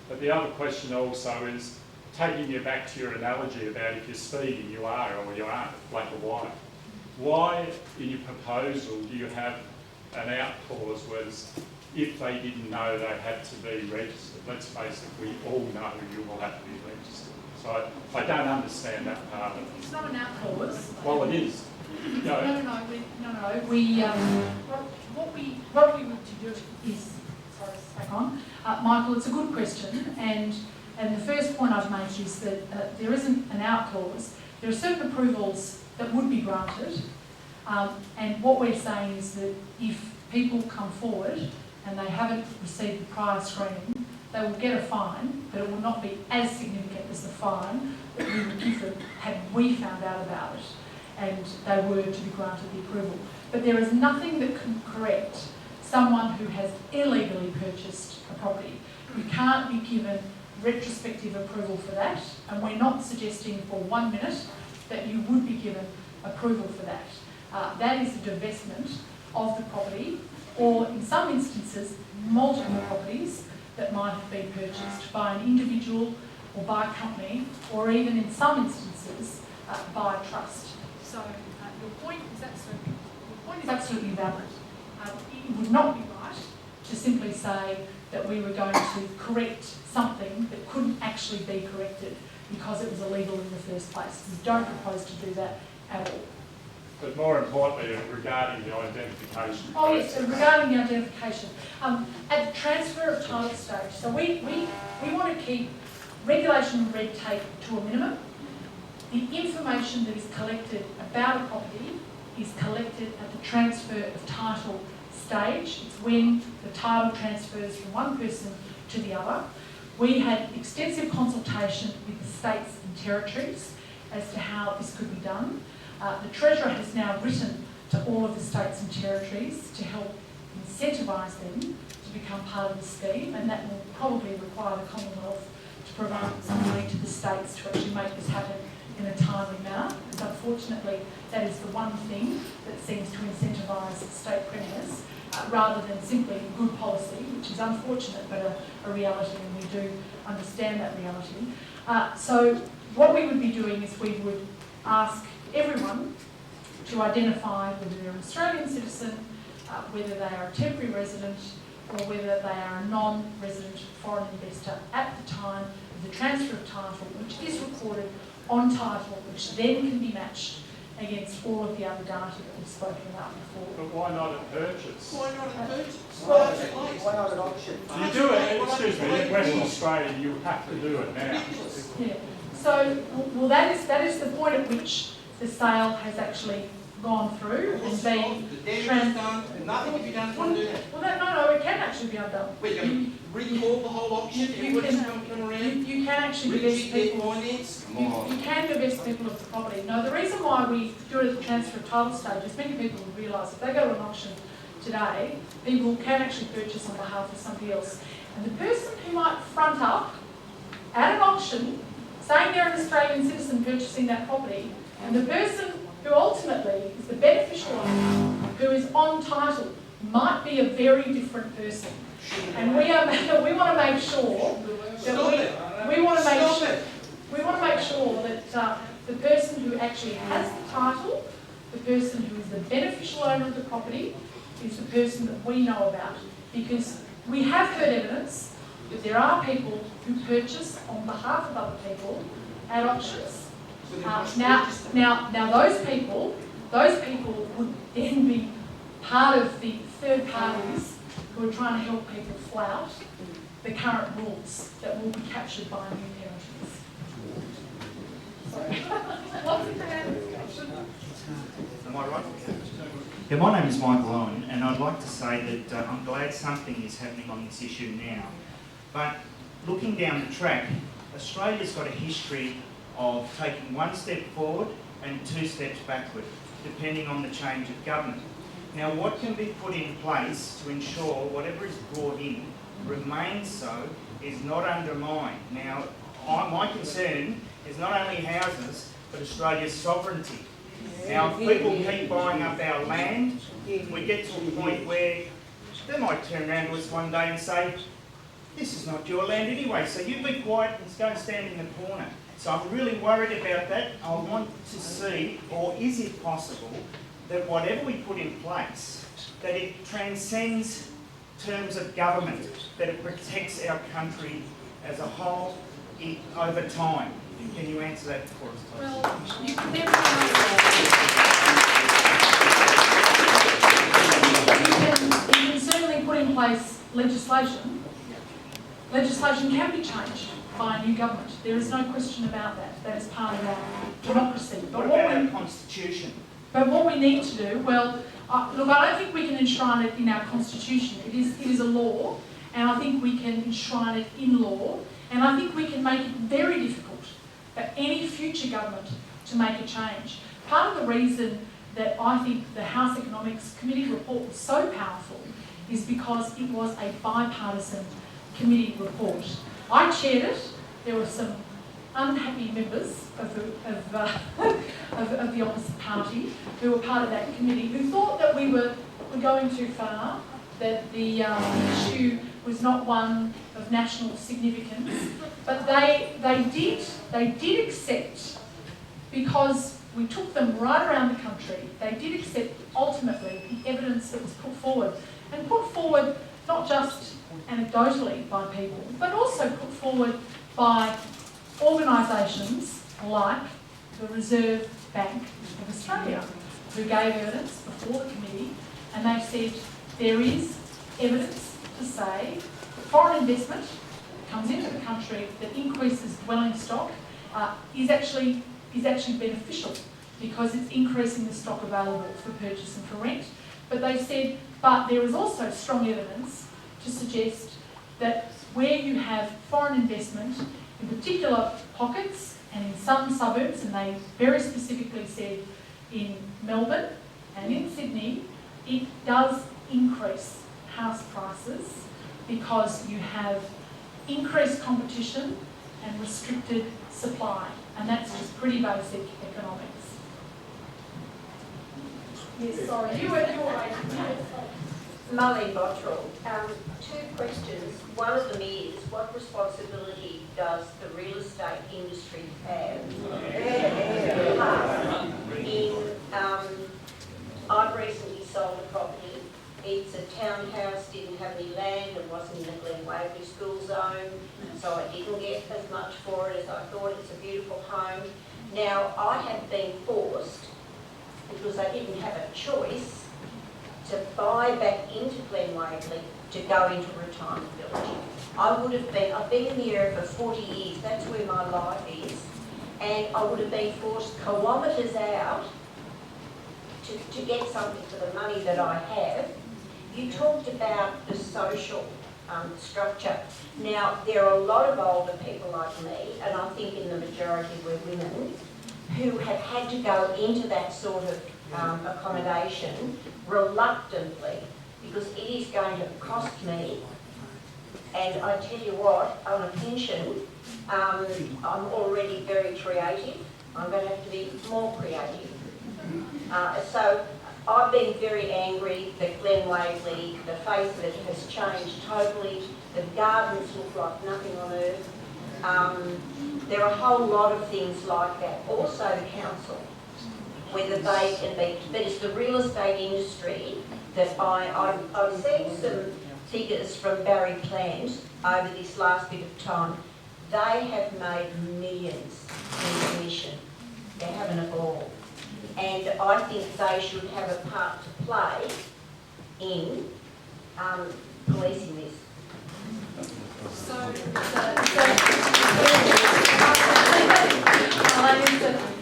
But the other question also is, taking you back to your analogy about if you're speeding, you are or you aren't, black or white. Why, in your proposal, do you have an out clause was if they didn't know they had to be registered? Let's face it, we all know you will have to be registered. So I don't understand that part of it. It's not an out clause. Well, it is. No. What we would do is, sorry, back on. Michael, it's a good question, and the first point I've made is that there isn't an out clause. There are certain approvals that would be granted, and what we're saying is that if people come forward and they haven't received the prior screening, they will get a fine, but it will not be as significant as the fine that we would give them had we found out about it and they were to be granted the approval. But there is nothing that can correct someone who has illegally purchased a property. You can't be given retrospective approval for that, and we're not suggesting for 1 minute that you would be given approval for that. That is a divestment of the property, or in some instances, multiple properties that might have been purchased by an individual or by a company, or even in some instances, by a trust. So your point is absolutely valid. It would not be right to simply say that we were going to correct something that couldn't actually be corrected because it was illegal in the first place. We don't propose to do that at all. But more importantly, regarding the identification. Oh yes, so regarding the identification. At the transfer of title stage, so we want to keep regulation and red tape to a minimum. The information that is collected about a property is collected at the transfer of title stage. It's when the title transfers from one person to the other. We had extensive consultation with the states and territories as to how this could be done. The Treasurer has now written to all of the states and territories to help incentivise them to become part of the scheme, and that will probably require the Commonwealth to provide some money to the states to actually make this happen in a timely manner, because unfortunately that is the one thing that seems to incentivise state premiers rather than simply good policy, which is unfortunate but a reality, and we do understand that reality. So what we would be doing is we would ask everyone to identify whether they're an Australian citizen, whether they are a temporary resident, or whether they are a non-resident foreign investor at the time of the transfer of title, which is recorded on title, which then can be matched against all of the other data that we've spoken about before. But why not a purchase? Why not a purchase? Why not an auction? You do it, excuse me, in Western Australia you have to do it now. Yeah. So, well, that is the point at which the sale has actually gone through and What's been wrong? The damage trans- is done, nothing can be done to undo that. Well, no, it can actually be undone. We're going to recall the whole auction, You everybody's can- going to come around, You can actually divest rejig their people. finance, come on. You can divest people of the property. No, the reason why we do it at the transfer of title stage is many people will realise if they go to an auction today, people can actually purchase on behalf of somebody else. And the person who might front up at an auction, saying they're an Australian citizen purchasing that property, and the person who ultimately is the beneficial owner, who is on title, might be a very different person. And we want to make sure that we want to make sure that the person who actually has the title, the person who is the beneficial owner of the property, is the person that we know about. Because we have heard evidence that there are people who purchase on behalf of other people at auctions. Now those people would then be part of the third parties who are trying to help people flout the current rules that will be captured by new penalties. What's in the Am I right? Yeah, my name is Michael Owen, and I'd like to say that I'm glad something is happening on this issue now. But looking down the track, Australia's got a history of taking one step forward and 2 steps backward, depending on the change of government. Now, what can be put in place to ensure whatever is brought in remains so, is not undermined? Now, my concern is not only houses, but Australia's sovereignty. Now, if people keep buying up our land, we get to a point where they might turn around to us one day and say, this is not your land anyway, so you be quiet and go and stand in the corner. So I'm really worried about that. I want to see, or is it possible, that whatever we put in place, that it transcends terms of government, that it protects our country as a whole over time. Can you answer that for us, please? Well, you can never you can certainly put in place legislation. Legislation can be changed by a new government. There is no question about that. That is part of our democracy. What about our constitution? But what we need to do, well, look, I don't think we can enshrine it in our constitution. It is a law, and I think we can enshrine it in law, and I think we can make it very difficult for any future government to make a change. Part of the reason that I think the House Economics Committee report was so powerful is because it was a bipartisan committee report. I chaired it. There were some unhappy members of the opposite party who were part of that committee who thought that we were going too far, that the issue was not one of national significance, but they did accept, because we took them right around the country, they did accept ultimately the evidence that was put forward, and put forward not just anecdotally by people, but also put forward by organisations like the Reserve Bank of Australia, who gave evidence before the committee, and they said there is evidence to say that foreign investment that comes into the country that increases dwelling stock is actually beneficial, because it's increasing the stock available for purchase and for rent. But they said, but there is also strong evidence to suggest that where you have foreign investment in particular pockets and in some suburbs, and they very specifically said in Melbourne and in Sydney, it does increase house prices because you have increased competition and restricted supply, and that's just pretty basic economics. Yes, sorry, you were right. Molly Bottrell, 2 questions. One of them is, what responsibility does the real estate industry have I've recently sold a property. It's a townhouse, didn't have any land, it wasn't in the Glen Waverley school zone, so I didn't get as much for it as I thought. It's a beautiful home. Now, I have been forced, because I didn't have a choice, to buy back into Glen Waverley to go into retirement village. I've been in the area for 40 years, that's where my life is, and I would have been forced kilometres out to get something for the money that I have. You talked about the social structure. Now, there are a lot of older people like me, and I think in the majority we're women, who have had to go into that sort of accommodation reluctantly, because it is going to cost me. And I tell you what, on a pension, I'm already very creative. I'm going to have to be more creative. So I've been very angry that Glen Waverley, the face of it has changed totally. The gardens look like nothing on earth. There are a whole lot of things like that. Also the council, whether they can be, but it's the real estate industry that I've seen some figures from Barry Plant over this last bit of time. They have made millions in commission. They're having a ball. And I think they should have a part to play in policing this.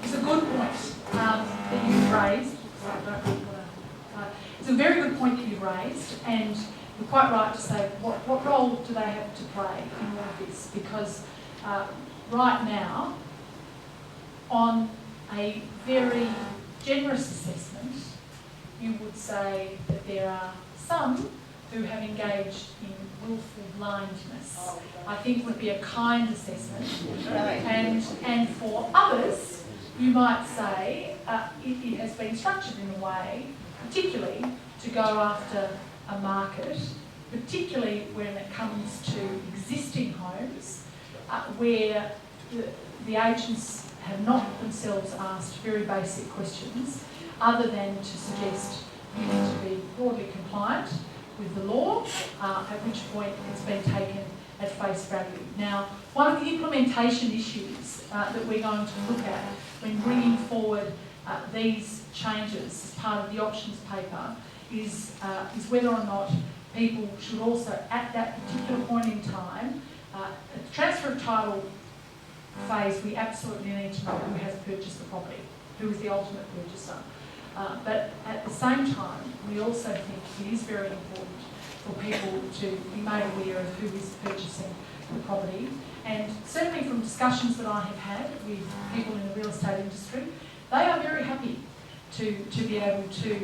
It's a good point that you've raised. It's a very good point that you've raised, and you're quite right to say what role do they have to play in all of this? Because right now, on a very generous assessment, you would say that there are some who have engaged in willful blindness. I think would be a kind assessment. And for others, you might say it has been structured in a way, particularly to go after a market, particularly when it comes to existing homes, where the agents have not themselves asked very basic questions, other than to suggest you need to be broadly compliant with the law, at which point it's been taken at face value. Now, one of the implementation issues that we're going to look at when bringing forward these changes as part of the options paper is whether or not people should also, at that particular point in time, at the transfer of title phase, we absolutely need to know who has purchased the property, who is the ultimate purchaser. But at the same time, we also think it is very important for people to be made aware of who is purchasing the property. And certainly from discussions that I have had with people in the real estate industry, they are very happy to be able to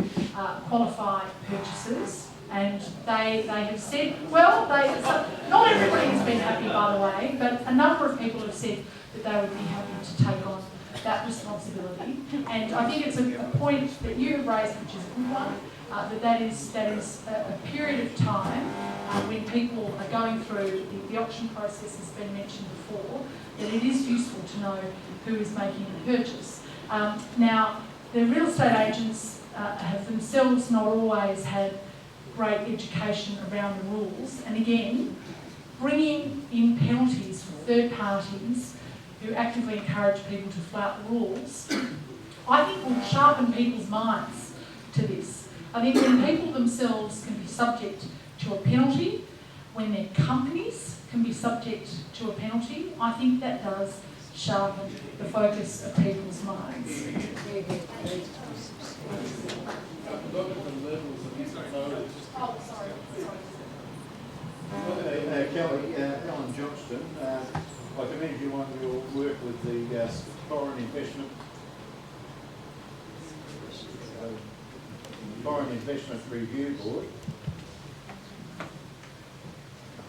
qualify purchasers. And they have said, well, not everybody has been happy, by the way, but a number of people have said that they would be happy to take on that responsibility. And I think it's a point that you have raised, which is a good one, that is a period of time when people are going through the auction process, has been mentioned before, that it is useful to know who is making the purchase. Now, the real estate agents have themselves not always had great education around the rules, and again, bringing in penalties for third parties who actively encourage people to flout the rules, I think will sharpen people's minds to this. I think when people themselves can be subject to a penalty, when their companies can be subject to a penalty, I think that does sharpen the focus of people's minds. Oh, sorry. Kelly, Alan Johnston, I commend you on your work with the Foreign Investment Review Board.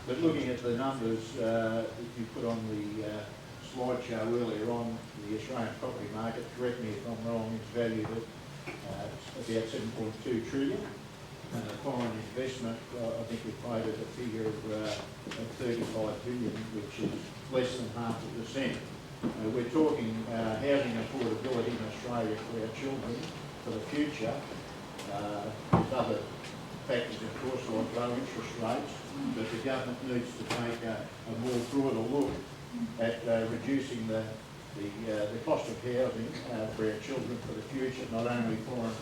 But looking at the numbers that you put on the slideshow earlier on, the Australian property market, correct me if I'm wrong, it's valued at about 7.2 trillion. Foreign investment, I think we quoted a figure of 35 billion, which is less than 0.5%. We're talking housing affordability in Australia for our children for the future. There's other factors, of course, like low interest rates, but the government needs to take a more broader look at reducing the cost of housing for our children for the future, not only foreign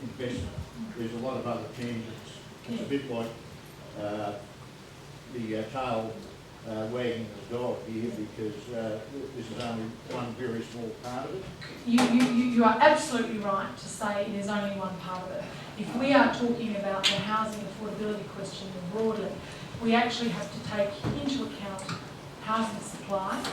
investment. There's a lot of other tangents. It's a bit like the tail wagging the dog here because this is only one very small part of it. You are absolutely right to say it is only one part of it. If we are talking about the housing affordability question more broadly, we actually have to take into account housing supply,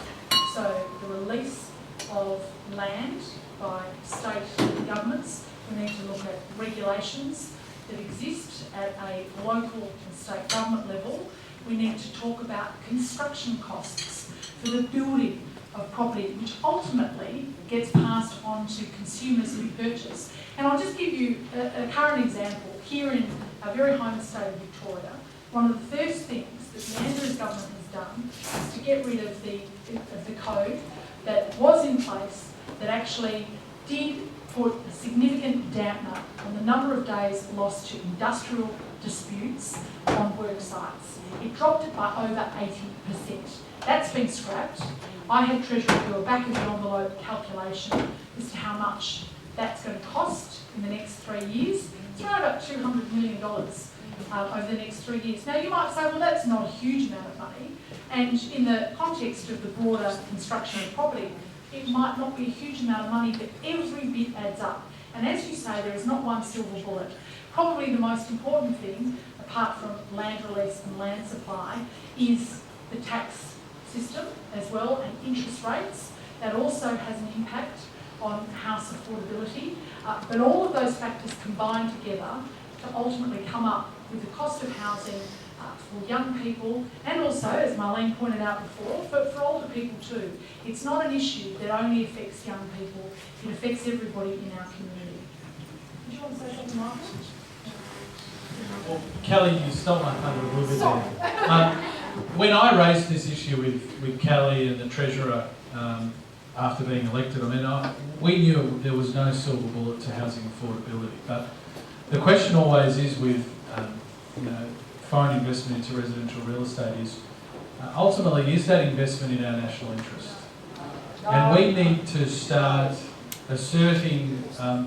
so the release of land by state governments. We need to look at regulations that exist at a local and state government level. We need to talk about construction costs for the building of property, which ultimately gets passed on to consumers who purchase. And I'll just give you a current example. Here in our very home state of Victoria, one of the first things that the Andrews government has done is to get rid of the code that was in place that actually did put a significant dampener on the number of days lost to industrial disputes on work sites. It dropped it by over 80%. That's been scrapped. I had Treasurer do a back of the envelope calculation as to how much that's going to cost in the next 3 years. It's around about $200 million over the next 3 years. Now you might say, well, that's not a huge amount of money. And in the context of the broader construction of property, it might not be a huge amount of money, but every bit adds up. And as you say, there is not one silver bullet. Probably the most important thing, apart from land release and land supply, is the tax system as well, and interest rates. That also has an impact on house affordability. But all of those factors combine together to ultimately come up with the cost of housing for young people, and also, as Marlene pointed out before, for older people too. It's not an issue that only affects young people, it affects everybody in our community. Did you want to say something, Michael? Well, Kelly, you stole my thunder a little bit there. When I raised this issue with Kelly and the Treasurer after being elected, we knew there was no silver bullet to housing affordability, but the question always is with foreign investment into residential real estate is ultimately, is that investment in our national interest? And we need to start asserting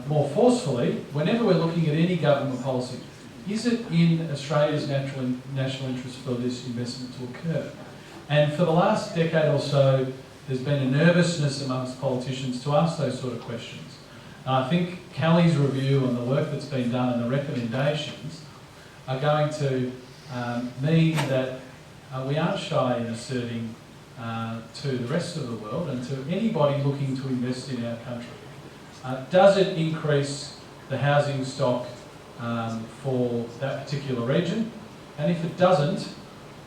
more forcefully, whenever we're looking at any government policy, is it in Australia's national interest for this investment to occur? And for the last decade or so, there's been a nervousness amongst politicians to ask those sort of questions. And I think Kelly's review and the work that's been done and the recommendations are going to mean that we aren't shy in asserting to the rest of the world and to anybody looking to invest in our country. Does it increase the housing stock for that particular region? And if it doesn't,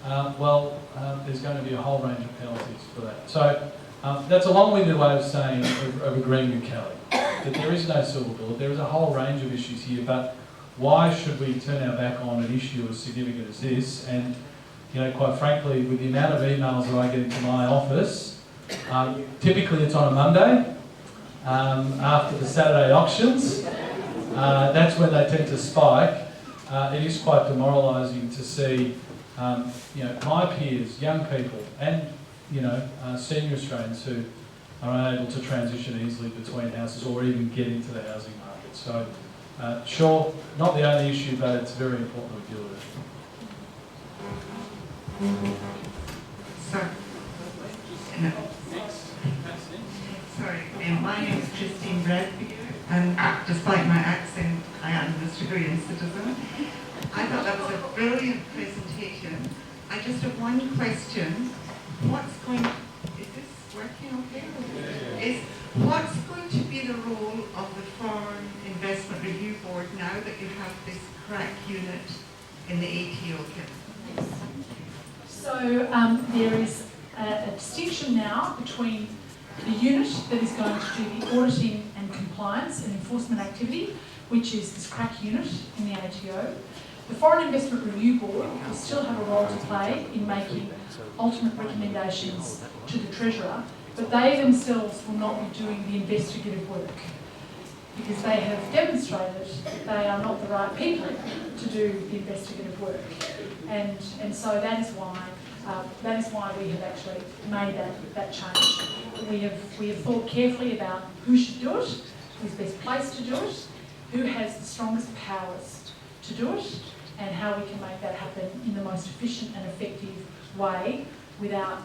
there's going to be a whole range of penalties for that. So that's a long-winded way of saying, of agreeing with Kelly, that there is no silver bullet. There is a whole range of issues here, but why should we turn our back on an issue as significant as this? And quite frankly, with the amount of emails that I get into my office, typically it's on a Monday after the Saturday auctions. That's when they tend to spike. It is quite demoralising to see, my peers, young people, and senior Australians who are unable to transition easily between houses or even get into the housing market. So, sure, not the only issue, but it's very important we deal with it. Sorry, my name is Christine Bradby, and despite my accent, I am an Australian citizen. I thought that was a brilliant presentation. I just have one question. Is this working okay? What's going to be the role of the Foreign Investment Review Board now that you have this crack unit in the ATO? So there is a distinction now between the unit that is going to do the auditing and compliance and enforcement activity, which is this crack unit in the ATO. The Foreign Investment Review Board will still have a role to play in making ultimate recommendations to the Treasurer, but they themselves will not be doing the investigative work because they have demonstrated that they are not the right people to do the investigative work. And so that is why we have actually made that change. We have thought carefully about who should do it, who's best placed to do it, who has the strongest powers to do it, and how we can make that happen in the most efficient and effective way without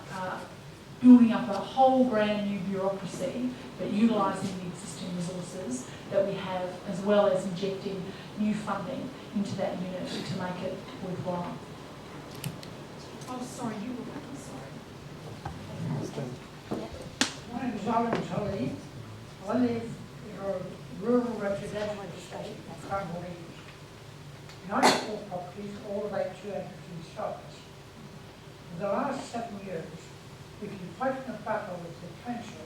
building up a whole brand new bureaucracy, but utilising the existing resources that we have, as well as injecting new funding into that unit to make it worthwhile. Oh, sorry, you were sorry. My name is Alan Tully. I live in a rural residential estate of Cromwell East. 94 properties, all about 200 in size. For the last 7 years, we've been fighting a battle with the council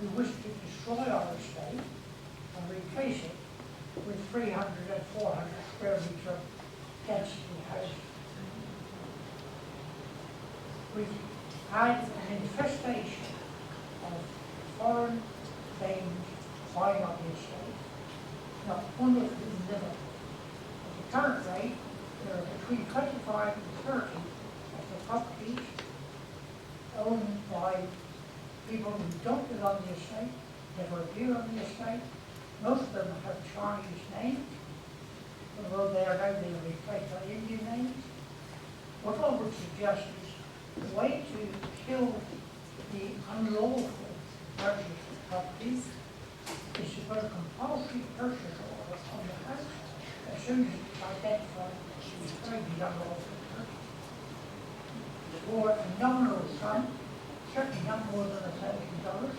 who wish to destroy our estate and replace it with 300 and 400 square metre density houses. We've had an infestation of foreign things buying up the estate, not one of them living. At the current rate, there are between 25 and 30 of the properties owned by people who don't live on the estate, never appear on the estate. Most of them have Chinese names, although they are now being replaced by Indian names. What I would suggest is the way to kill the unlawful purchase of properties is to put a compulsory purchase order on the house as soon as it's identified as going to be unlawful purchase. For a nominal sum, certainly not more than $1,000,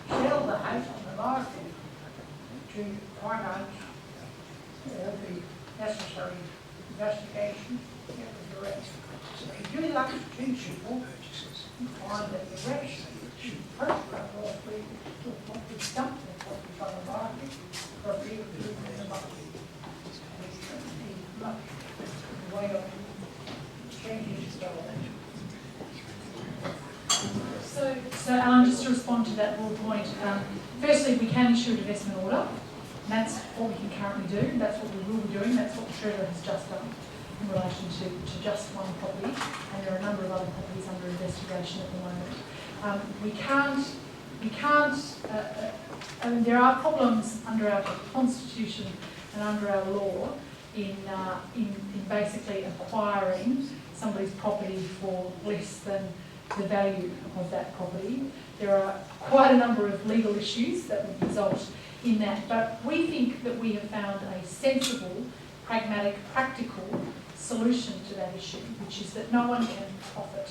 sell the house on the market to finance the necessary investigation, get the rest. If you do that too simple, you find that the rest first lawfully will be dumped in properties on the market for people who live in the market. Which certainly much way of changing the So Alan, just to respond to that broad point, firstly, we can issue a divestment order, and that's what we can currently do, that's what we will be doing, that's what the Treasurer has just done in relation to just one property, and there are a number of other properties under investigation at the moment. I mean, there are problems under our Constitution and under our law in basically acquiring somebody's property for less than the value of that property. There are quite a number of legal issues that would result in that, but we think that we have found a sensible, pragmatic, practical solution to that issue, which is that no one can profit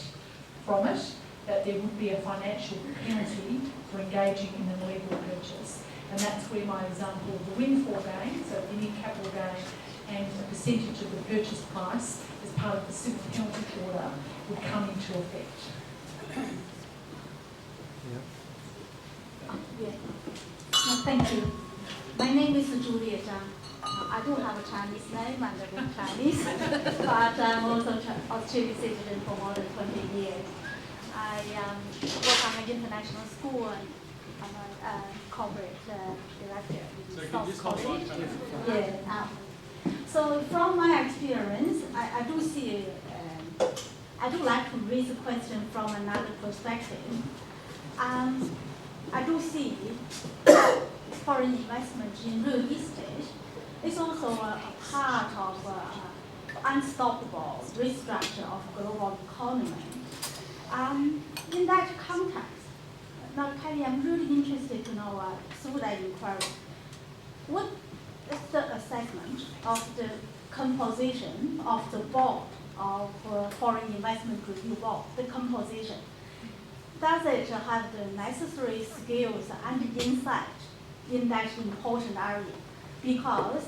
from it, that there would be a financial penalty for engaging in an illegal purchase. And that's where my example of the windfall gain, so any capital gain and a percentage of the purchase price as part of the civil penalty order would come into effect. Thank you. My name is Julia Zhang. I do have a Chinese name and I'm Chinese, but I'm also Australian citizen for more than 20 years. I work on an international school and I'm a corporate director in South College. Yeah. So from my experience, I do see, I do like to raise a question from another perspective. I do see foreign investment in real estate is also a part of unstoppable restructure of global economy. In that context, now Kelly, I'm really interested to know through that inquiry, what is the assessment of the composition of the board of Foreign Investment Review Board, the composition? Does it have the necessary skills and insight in that important area? Because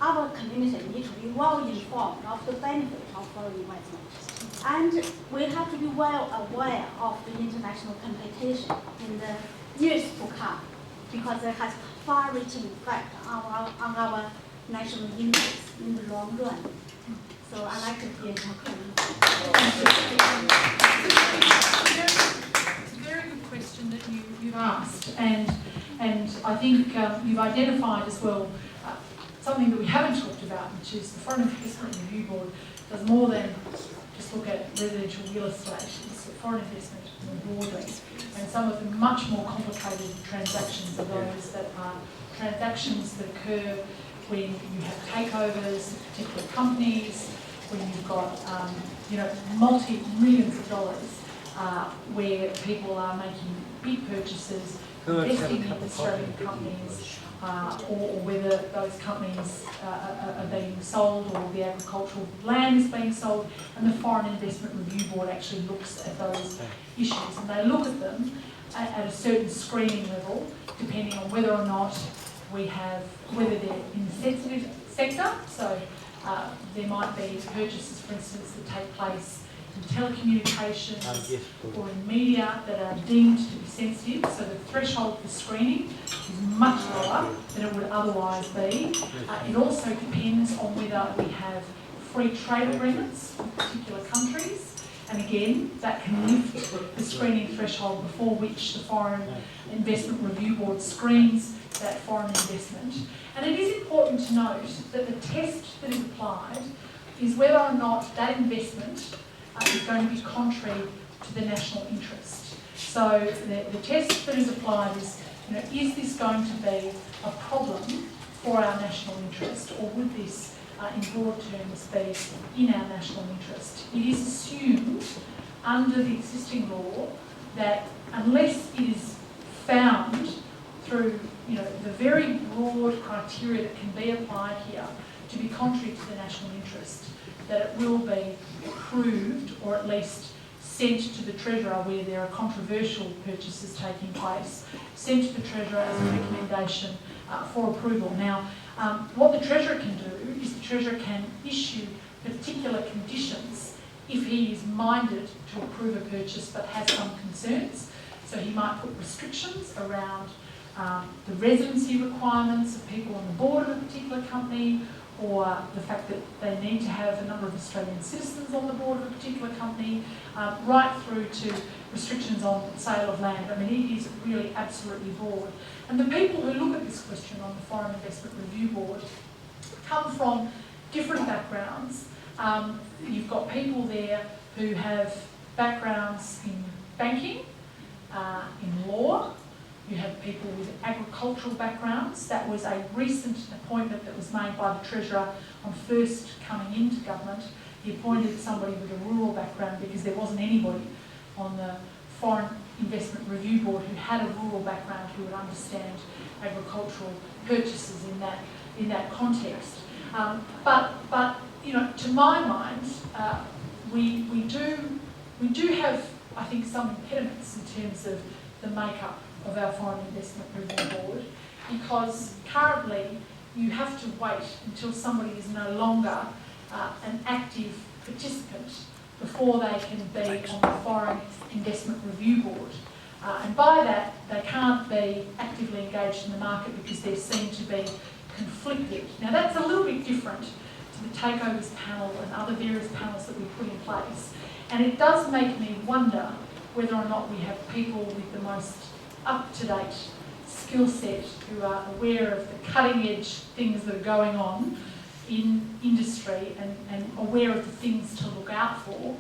our community needs to be well informed of the benefit of foreign investment. And we have to be well aware of the international competition in the years to come, because it has far-reaching effect on our national interests in the long run. So I'd like to hear your comment. It's a very good question that you've asked, and I think you've identified as well something that we haven't talked about, which is the Foreign Investment Review Board does more than just look at residential real estate. It's foreign investment more broadly, and some of the much more complicated transactions are those that are transactions that occur when you have takeovers of particular companies, when you've got, multi-millions of dollars where people are making big purchases, investing in Australian companies, or whether those companies are being sold or the agricultural land is being sold, and the Foreign Investment Review Board actually looks at those issues, and they look at them at a certain screening level, depending on whether or not whether they're in the sensitive sector. So there might be purchases, for instance, that take place in telecommunications or in media that are deemed to be sensitive, so the threshold for screening is much lower than it would otherwise be. It also depends on whether we have free trade agreements with particular countries, and again, that can lift the screening threshold before which the Foreign Investment Review Board screens that foreign investment. And it is important to note that the test that is applied is whether or not that investment is going to be contrary to the national interest. So the test that is applied is, is this going to be a problem for our national interest, or would this, in broad terms, be in our national interest? It is assumed under the existing law that unless it is found through the very broad criteria that can be applied here to be contrary to the national interest, that it will be approved or at least sent to the Treasurer where there are controversial purchases taking place, sent to the Treasurer as a recommendation for approval. Now, what the Treasurer can do is the Treasurer can issue particular conditions if he is minded to approve a purchase but has some concerns. So he might put restrictions around the residency requirements of people on the board of a particular company, or the fact that they need to have a number of Australian citizens on the board of a particular company, right through to restrictions on sale of land. I mean, it is really absolutely broad. And the people who look at this question on the Foreign Investment Review Board come from different backgrounds. You've got people there who have backgrounds in banking, in law. You have people with agricultural backgrounds. That was a recent appointment that was made by the Treasurer on first coming into government. He appointed somebody with a rural background because there wasn't anybody on the Foreign Investment Review Board who had a rural background who would understand agricultural purchases in that context. But to my mind, we do have, I think, some impediments in terms of the makeup of our Foreign Investment Review Board, because currently you have to wait until somebody is no longer an active participant before they can be on the Foreign Investment Review Board. And by that, they can't be actively engaged in the market because they're seen to be conflicted. Now that's a little bit different to the takeovers panel and other various panels that we put in place. And it does make me wonder whether or not we have people with the most up-to-date skill set who are aware of the cutting-edge things that are going on in industry and aware of the things to look out for.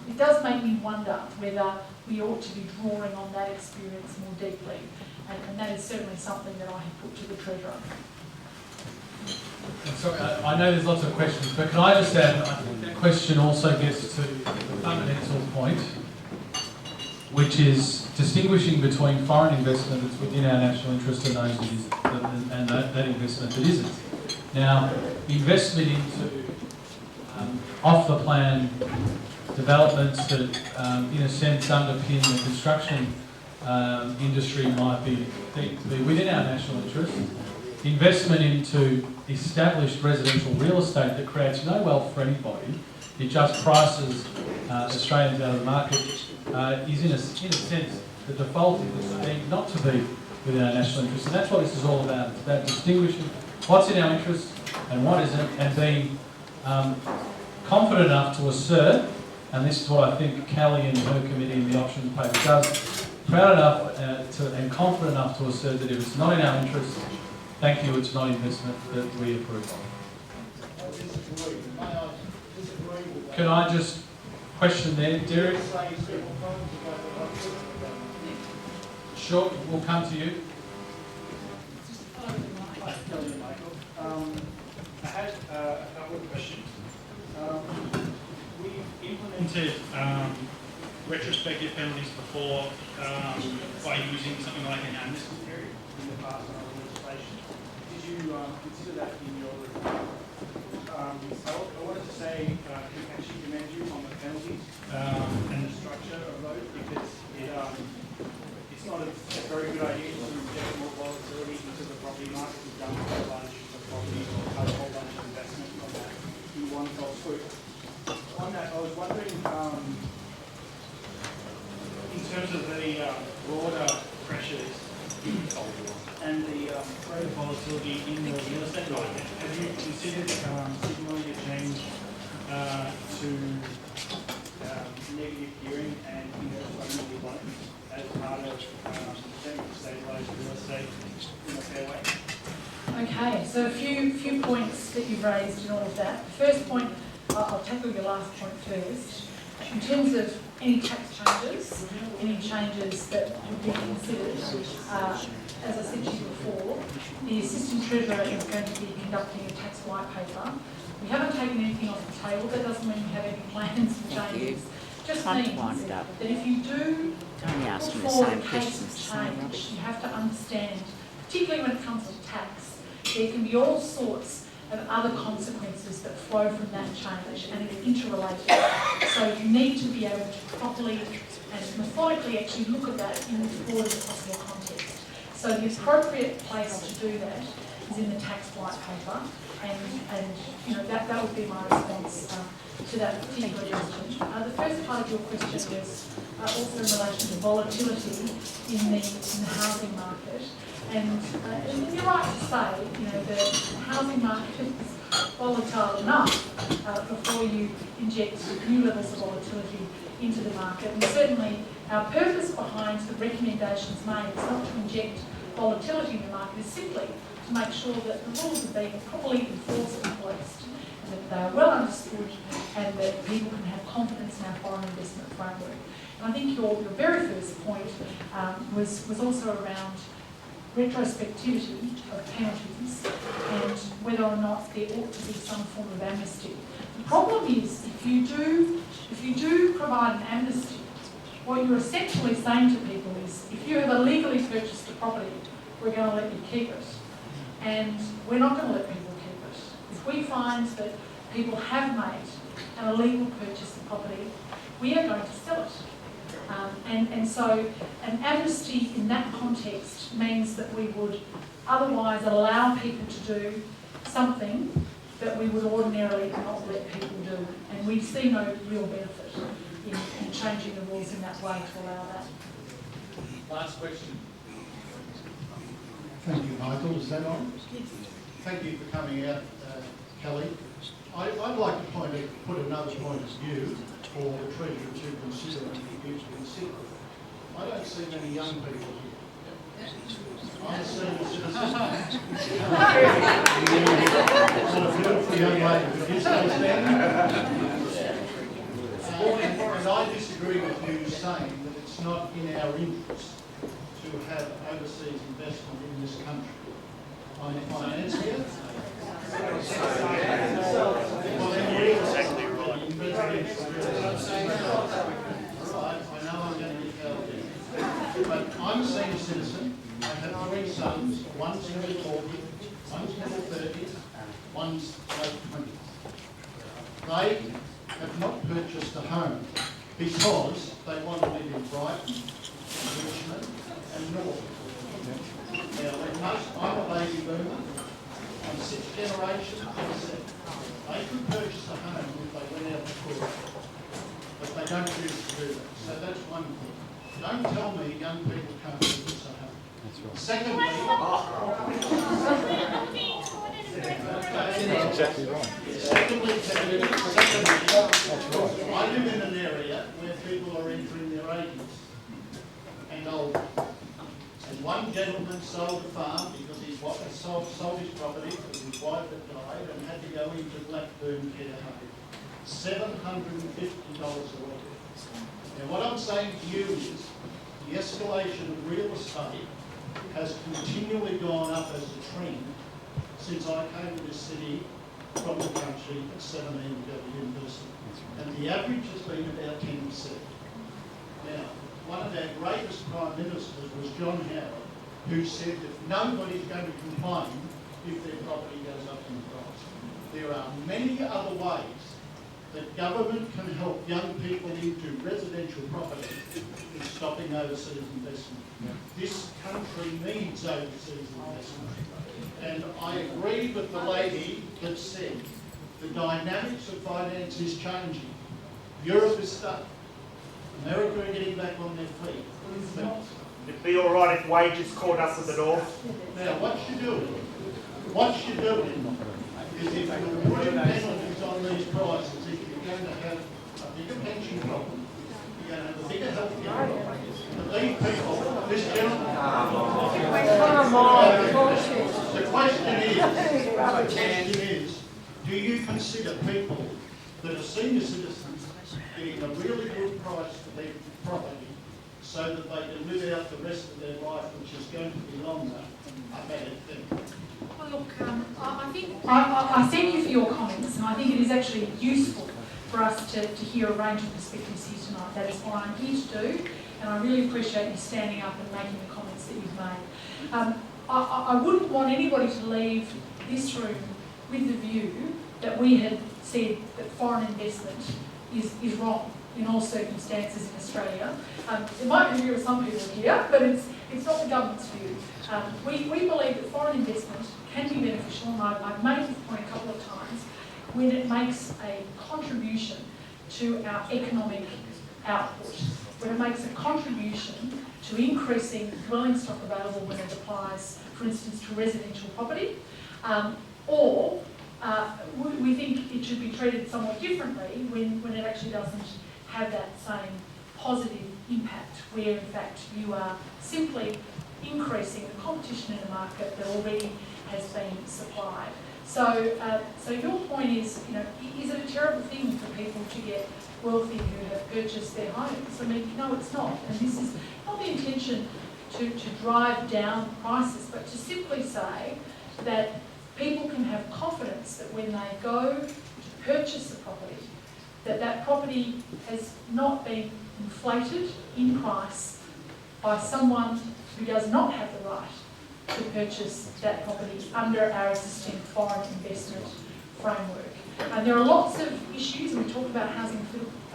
It does make me wonder whether we ought to be drawing on that experience more deeply, and that is certainly something that I have put to the Treasurer. So, I know there's lots of questions, but can I just add, I think that question also gets to the fundamental point, which is distinguishing between foreign investment that's within our national interest and those that investment that isn't. Now, investment into off-the-plan developments that, in a sense, underpin the construction industry might be within our national interest. Investment into established residential real estate that creates no wealth for anybody, it just prices Australians out of the market, is in a sense the default is deemed not to be within our national interest. And that's what this is all about. It's about distinguishing what's in our interest and what isn't, and being confident enough to assert, and this is what I think Callie and her committee in the options paper does, proud enough and confident enough to assert that if it's not in our interest, thank you, it's not investment that we approve of. Can I just question there, Derek? Sure, we'll come to you. I had a couple of questions. We've implemented retrospective penalties before by using something like an amnesty period in the past on our legislation. Did you consider that in your review? I wanted to say, actually commend you on the penalties and the structure of those, because it's not a very good idea to inject more volatility into the property market. We've done a whole bunch of properties or cut a whole bunch of investment on that in one fell swoop. On that, I was wondering, in terms of the broader pressures and the greater volatility in the real estate market, have you considered signaling a change to negative gearing and investment loans as part of attempting to stabilise real estate in a fair way? Okay, so a few points that you've raised in all of that. The first point, I'll tackle your last point first. In terms of any tax changes, any changes that would be considered, as I said to you before, the Assistant Treasurer is going to be conducting a tax white paper. We haven't taken anything off the table. That doesn't mean we have any plans for changes. Just means that if you do put forward a case of change, you have to understand, particularly when it comes to tax, there can be all sorts of other consequences that flow from that change, and it's interrelated. So you need to be able to properly and methodically actually look at that in the broadest possible context. So the appropriate place to do that is in the tax white paper, and you know that would be my response to that particular question. The first part of your question was also in relation to volatility in the housing market. And you're right to say, you know, the housing market is volatile enough before you inject new levels of volatility into the market. And certainly our purpose behind the recommendations made is not to inject volatility in the market, is simply to make sure that the rules are being properly enforced and policed, and that they are well understood, and that people can have confidence in our foreign investment framework. And I think your very first point was also around retrospectivity of penalties and whether or not there ought to be some form of amnesty. The problem is if you do provide an amnesty, what you're essentially saying to people is if you have illegally purchased a property, we're going to let you keep it. And we're not going to let people keep it. If we find that people have made an illegal purchase of property, we are going to sell it. And so an amnesty in that context means that we would otherwise allow people to do something that we would ordinarily not let people do. And we see no real benefit in changing the rules in that way to allow that. Last question. Thank you, Michael. Is that on? Thank you for coming out, Kelly. I'd like to put another point of view for the Treasurer to consider and for you to consider. I don't see many young people here. I'm a senior citizen. What a beautiful young lady. Could you stay standing? And I disagree with you saying that it's not in our interest to have overseas investment in this country. I'm a financier. Well, then you're exactly right. Right, I know I'm going to get held in. But I'm a senior citizen. I have 3 sons. One's in the 40s, one's in the 30s, one's late 20s. They have not purchased a home because they want to live in Brighton, Richmond and North. Now, I'm a baby boomer. I'm 6th generation, they could purchase a home if they went out to court, but they don't choose to do that. So that's one thing. Don't tell me young people can't purchase a home. That's right. Secondly, exactly right. Secondly, I live in an area where people are entering their 80s and older. And one gentleman sold a farm because his wife sold his property because his wife had died and had to go into Blackburn care home. $750 a week. Now what I'm saying to you is the escalation of real estate has continually gone up as a trend since I came to this city from the country at 17 to go to university. And the average has been about 10%. Now, one of our greatest prime ministers was John Howard, who said that nobody's going to complain if their property goes up in price. There are many other ways that government can help young people into residential property in stopping overseas investment. This country needs overseas investment. And I agree with the lady that said the dynamics of finance is changing. Europe is stuck. America are getting back on their feet. But It'd be all right if wages caught us at the door. now, what you're doing is if you're putting penalties on these prices, if you're going to have a bigger pension problem, you're going to have a bigger health care problem. But these people, this gentleman... The question is, do you consider people that are senior citizens getting a really good price for their property so that they can live out the rest of their life, which is going to be longer, a better thing? Well, look, I thank you for your comments, and I think it is actually useful for us to hear a range of perspectives here tonight. That is what I'm here to do, and I really appreciate you standing up and making the comments that you've made. I wouldn't want anybody to leave this room with the view that we had said that foreign investment is wrong in all circumstances in Australia. It might be the view of some people here, but it's not the government's view. We believe that foreign investment can be beneficial, and I've made this point a couple of times, when it makes a contribution to our economic output, when it makes a contribution to increasing dwelling stock available when it applies, for instance, to residential property, or we think it should be treated somewhat differently when it actually doesn't have that same positive impact, where in fact you are simply increasing the competition in a market that already has been supplied. So your point is, is it a terrible thing for people to get wealthy who have purchased their homes? I mean, no, it's not. And this is not the intention to drive down prices, but to simply say that people can have confidence that when they go to purchase a property, that property has not been inflated in price by someone who does not have the right to purchase that property under our existing foreign investment framework. And there are lots of issues, and we talked about housing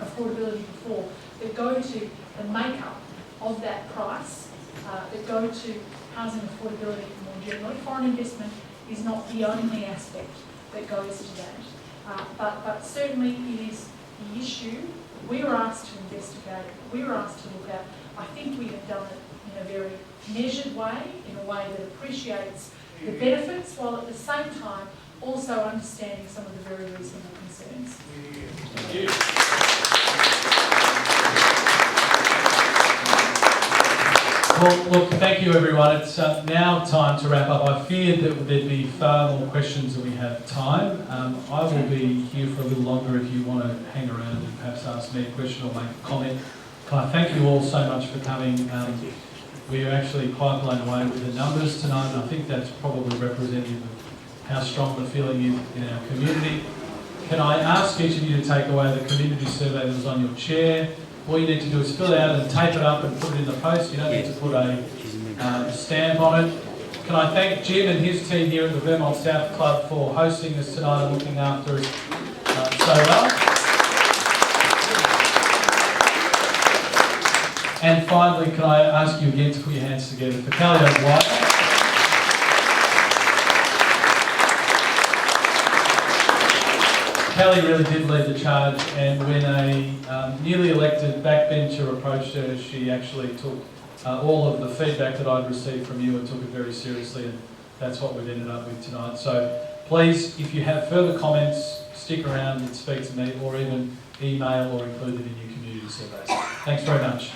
affordability before, that go to the makeup of that price, that go to housing affordability more generally. Foreign investment is not the only aspect that goes to that. But certainly it is the issue we were asked to investigate, we were asked to look at. I think we have done it in a very measured way, in a way that appreciates the benefits, while at the same time also understanding some of the very reasonable concerns. Thank you. Well, look, thank you everyone. It's now time to wrap up. I feared that there'd be far more questions than we have time. I will be here for a little longer if you want to hang around and perhaps ask me a question or make a comment. Can I thank you all so much for coming. We are actually quite blown away with the numbers tonight, and I think that's probably representative of how strong the feeling is in our community. Can I ask each of you to take away the community survey that was on your chair? All you need to do is fill it out and tape it up and put it in the post. You don't need to put a stamp on it. Can I thank Jim and his team here at the Vermont South Club for hosting us tonight and looking after us so well. And finally, can I ask you again to put your hands together for Kelly O'Dwyer. Kelly really did lead the charge, and when a newly elected backbencher approached her, she actually took all of the feedback that I'd received from you and took it very seriously, and that's what we've ended up with tonight. So please, if you have further comments, stick around and speak to me, or even email or include it in your community surveys. Thanks very much.